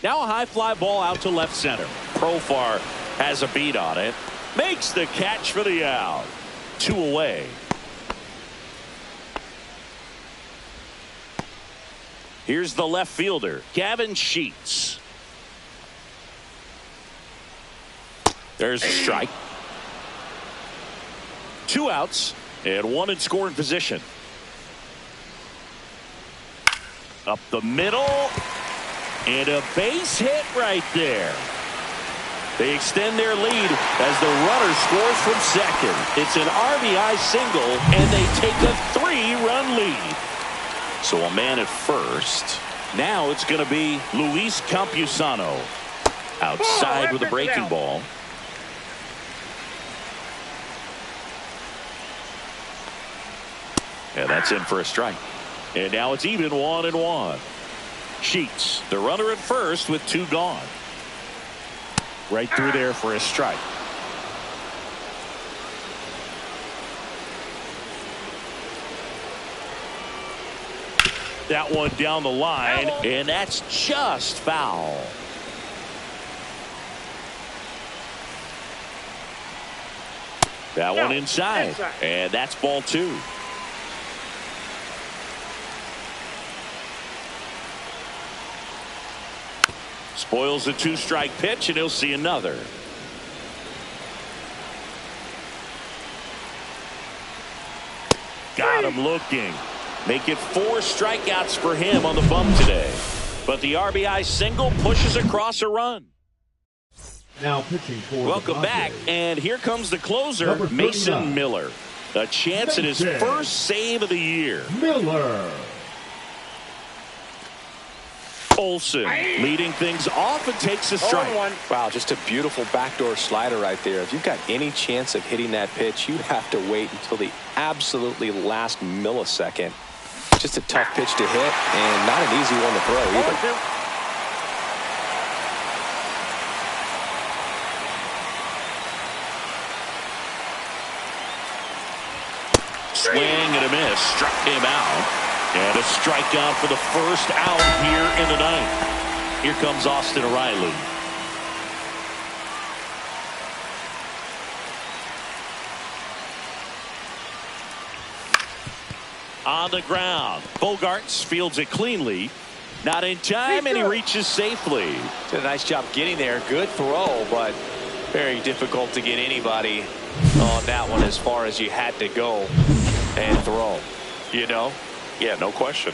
Now a high fly ball out to left center. Profar has a beat on it. Makes the catch for the out. 2 away. Here's the left fielder, Gavin Sheets. There's a strike. 2 outs and 1 in scoring position. Up the middle and a base hit right there. They extend their lead as the runner scores from second. It's an RBI single and they take a 3-run lead. So a man at first. Now it's going to be Luis Campusano outside with a breaking ball. And that's in for a strike. And now it's even 1-1. Sheets, the runner at first with 2 gone. Right through there for a strike. That one down the line, and that's just foul. That one inside, and that's ball 2. Spoils the 2-strike pitch, and he'll see another. Got him looking. Make it 4 strikeouts for him on the bump today. But the RBI single pushes across a run. Now pitching for Welcome back, and here comes the closer, Mason Miller. A chance at his first save of the year. Miller. Olsen leading things off and takes a strike. 0-1. Wow, just a beautiful backdoor slider right there. If you've got any chance of hitting that pitch, you have to wait until the absolutely last millisecond. Just a tough pitch to hit and not an easy one to throw either. 0-2. Swing and a miss. Struck him out. And a strikeout for the first out here in the ninth. Here comes Austin Riley. On the ground. Bogarts fields it cleanly. Not in time, and he reaches safely. Did a nice job getting there. Good throw, but very difficult to get anybody on that one as far as you had to go and throw. You know? Yeah, no question.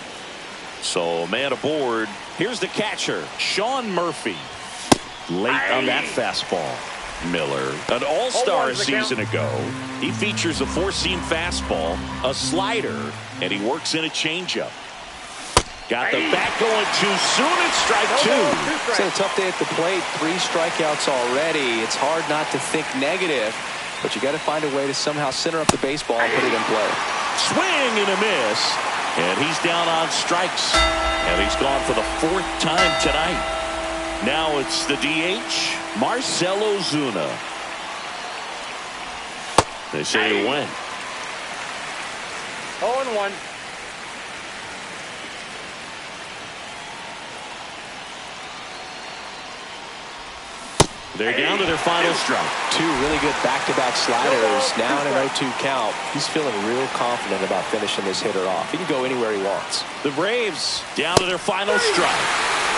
So, man aboard. Here's the catcher, Sean Murphy. Late on that fastball. Miller, an all-star a season ago. He features a four-seam fastball, a slider, and he works in a changeup. Got the bat going too soon. It's strike two. It's a tough day at the plate. 3 strikeouts already. It's hard not to think negative, but you got to find a way to somehow center up the baseball and put it in play. Swing and a miss. And he's down on strikes. And he's gone for the 4th time tonight. Now it's the DH, Marcell Ozuna. They say he went. 0-1. They're down to their final strike. 2 really good back-to-back sliders. Now in an 0-2 count. He's feeling real confident about finishing this hitter off. He can go anywhere he wants. The Braves down to their final strike.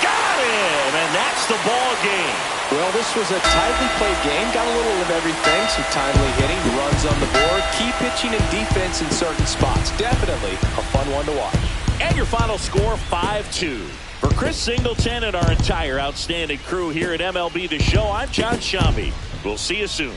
Got him, and that's the ball game. Well, this was a tightly played game. Got a little of everything. Some timely hitting, runs on the board, key pitching and defense in certain spots. Definitely a fun one to watch. And your final score, 5-2. For Chris Singleton and our entire outstanding crew here at MLB The Show, I'm John Shambi. We'll see you soon.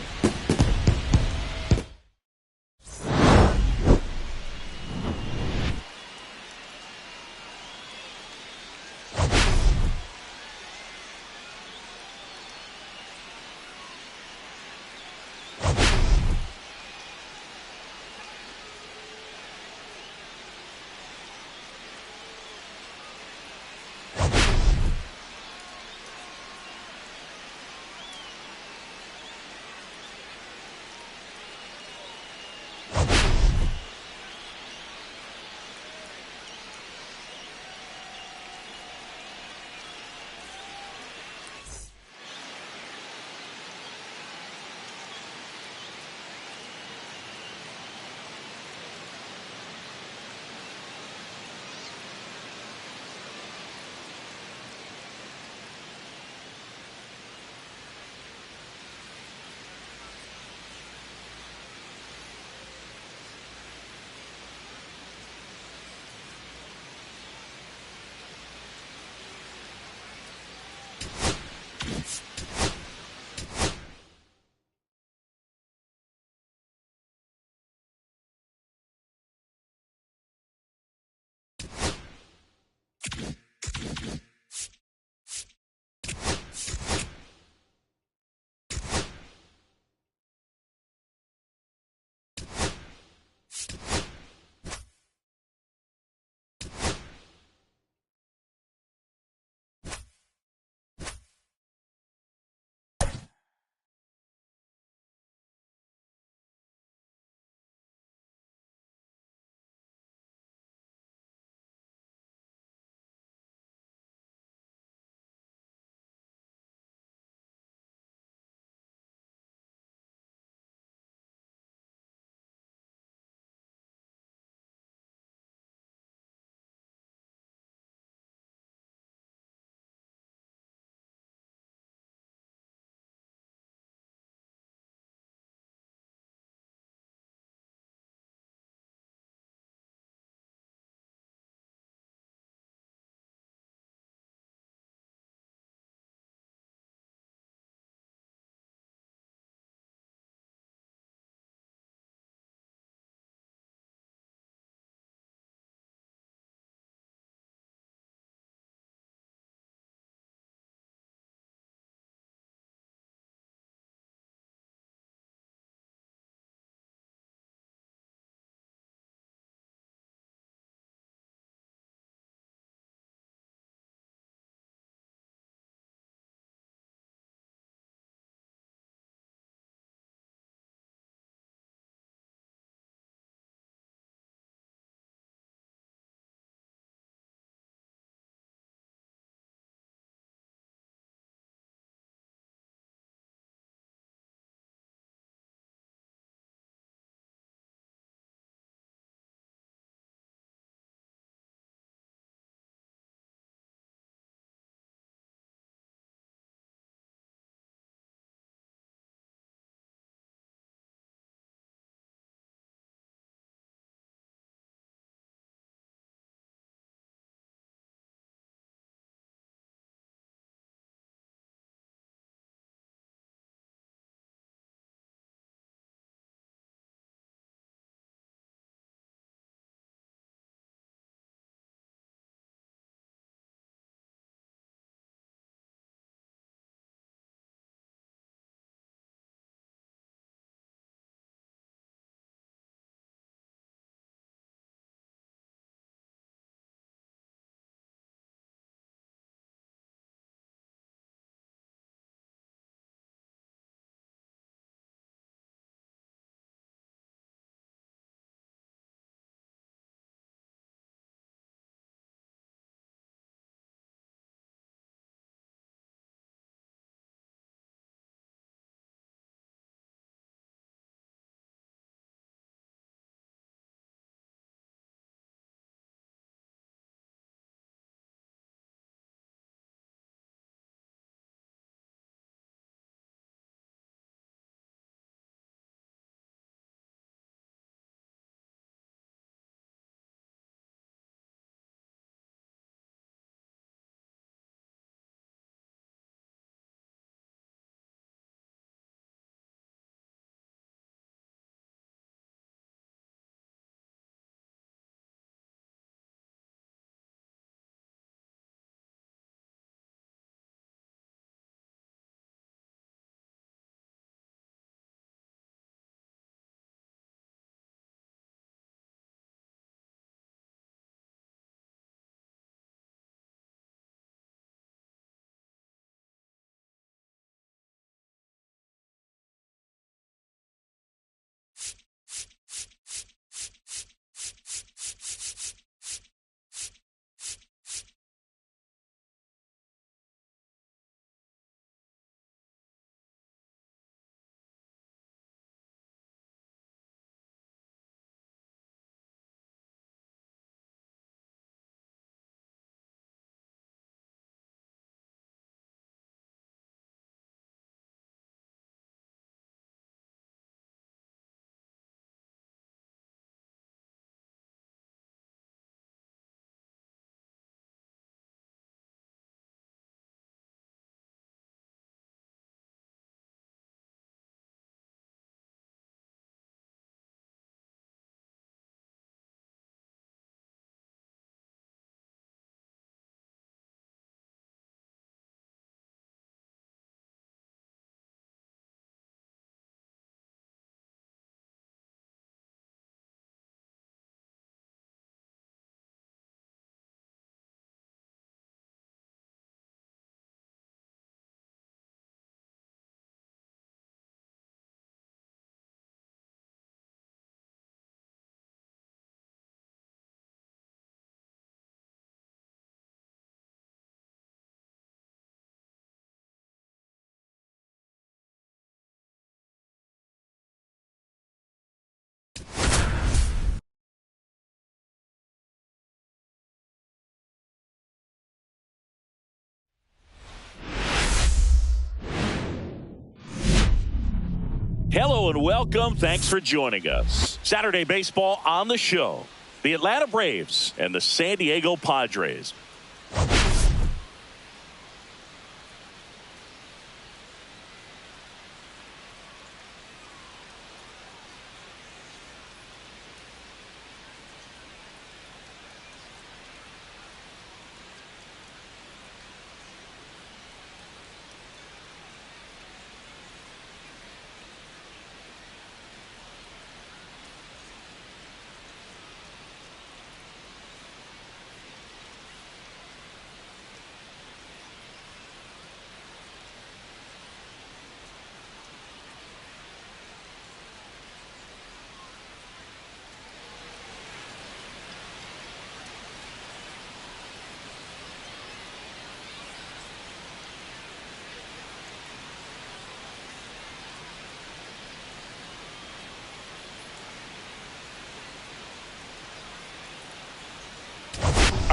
Hello and welcome. Thanks for joining us. Saturday baseball on the show. The Atlanta Braves and the San Diego Padres.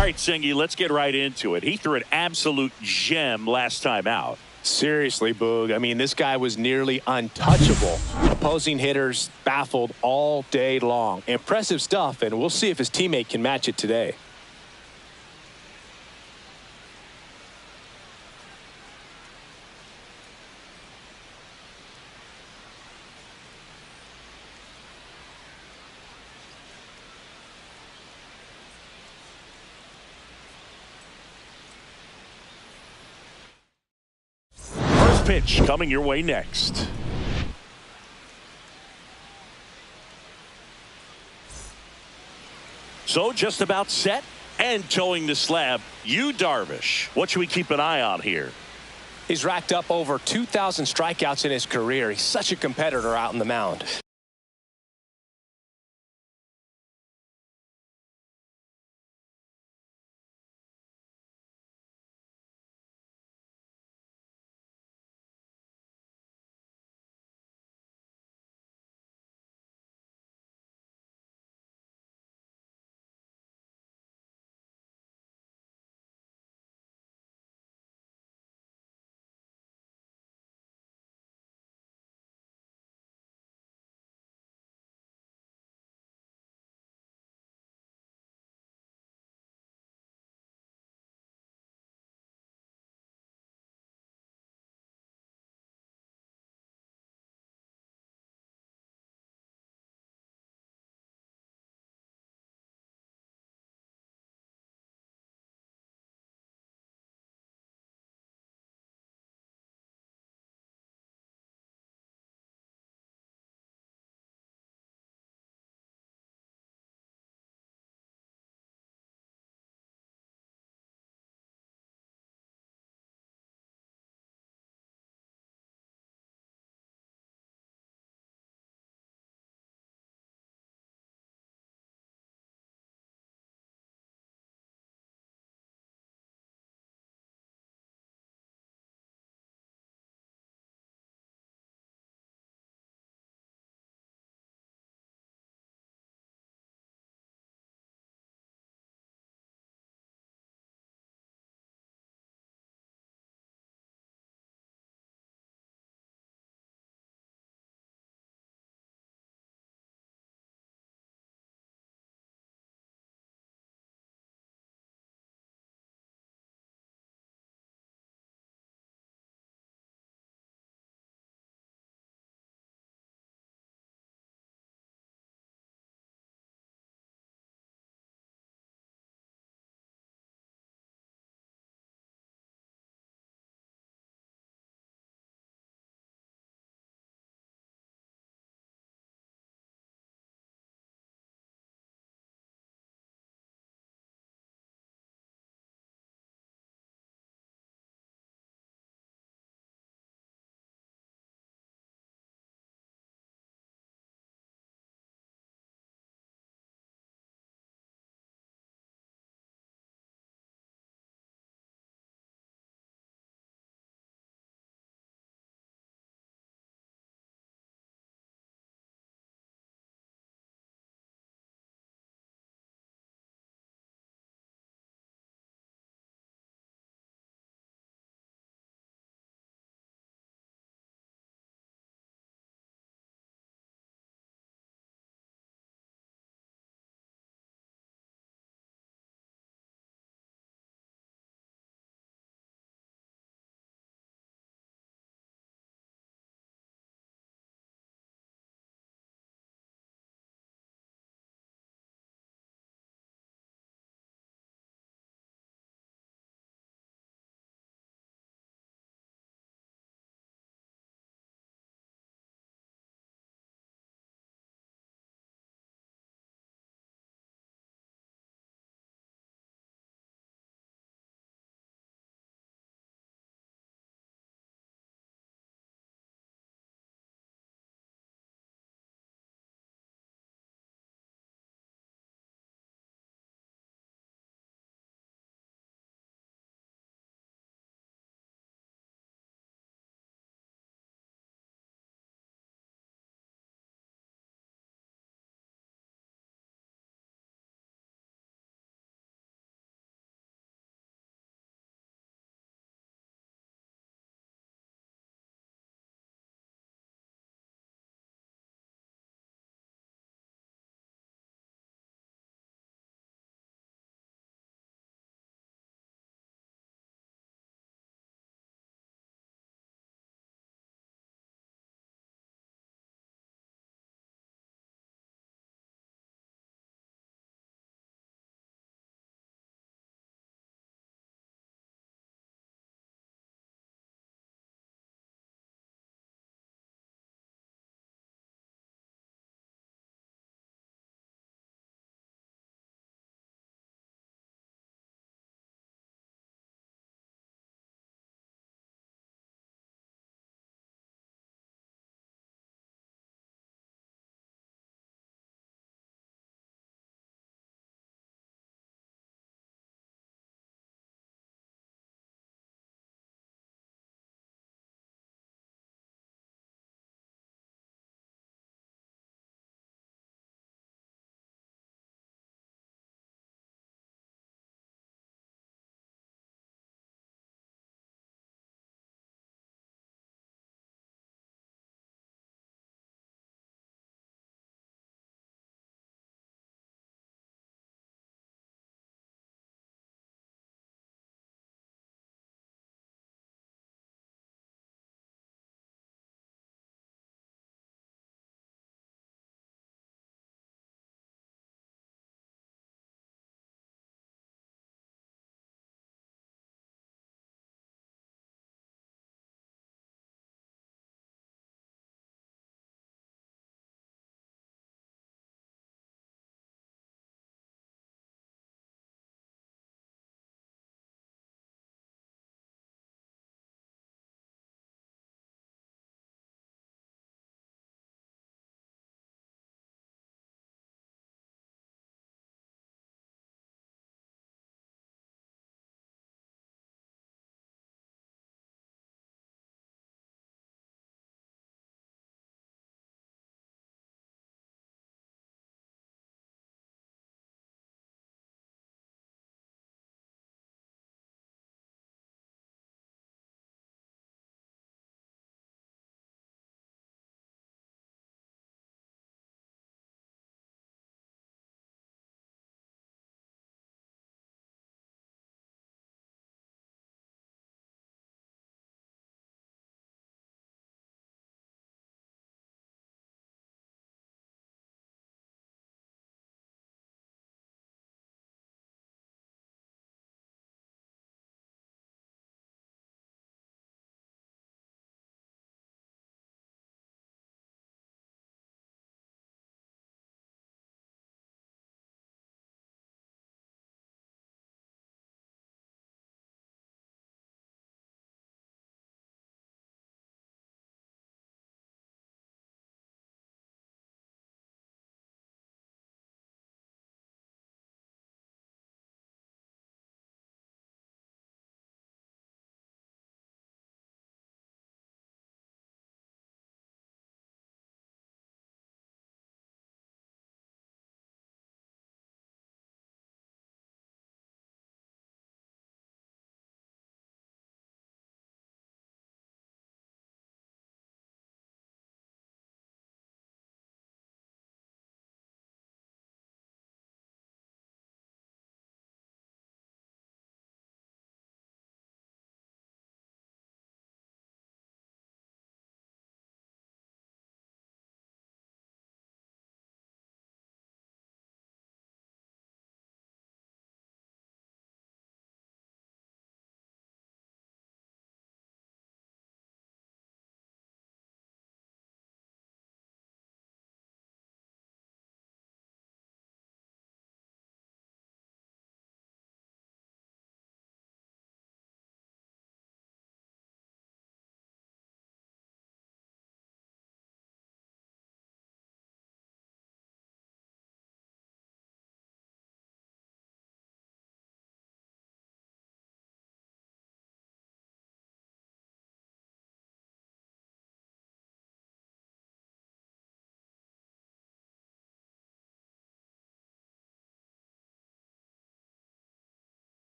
All right, Singy, let's get right into it. He threw an absolute gem last time out. Seriously, Boog. I mean, this guy was nearly untouchable. Opposing hitters baffled all day long. Impressive stuff, and we'll see if his teammate can match it today. First pitch coming your way next. So just about set and towing the slab, Yu Darvish. What should we keep an eye on here? He's racked up over 2,000 strikeouts in his career. He's such a competitor out on the mound.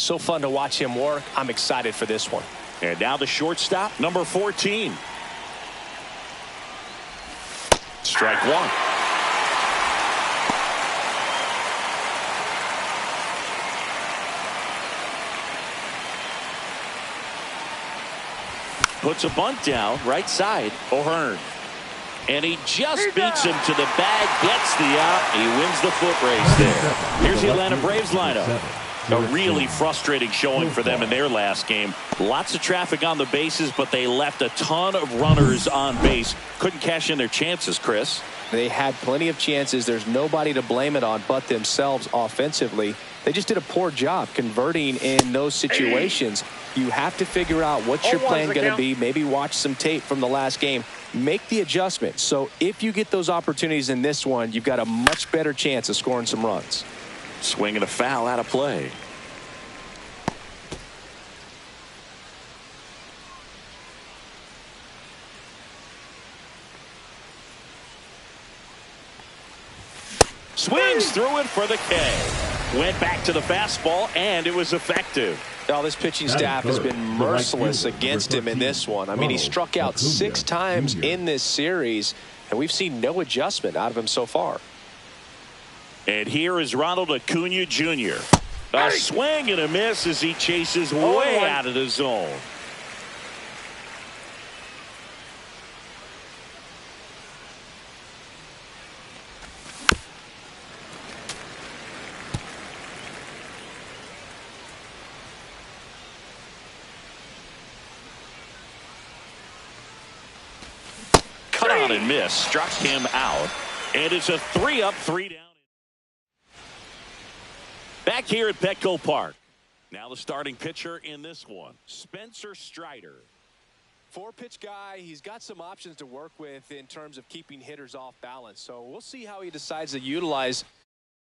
So fun to watch him work. I'm excited for this one. And now the shortstop, number 14. Strike one. Puts a bunt down, right side, O'Hearn. And he just beats him to the bag, gets the out. He wins the foot race there. Here's the Atlanta Braves lineup. A really frustrating showing for them in their last game. Lots of traffic on the bases, but they left a ton of runners on base. Couldn't cash in their chances, Chris. They had plenty of chances. There's nobody to blame it on but themselves offensively. They just did a poor job converting in those situations. You have to figure out what's your plan going to be. Maybe watch some tape from the last game. Make the adjustment. So if you get those opportunities in this one, you've got a much better chance of scoring some runs. Swing and a foul out of play. Swings through it for the K. Went back to the fastball, and it was effective. Now, this pitching staff has been merciless against him in this one. I mean, he struck out 6 times in this series, and we've seen no adjustment out of him so far. And here is Ronald Acuna Jr. A swing and a miss as he chases way out of the zone. Cut on and miss, struck him out, and it's a 3-up, 3-down. Back here at Petco Park. Now the starting pitcher in this one, Spencer Strider. 4-pitch guy. He's got some options to work with in terms of keeping hitters off balance. So we'll see how he decides to utilize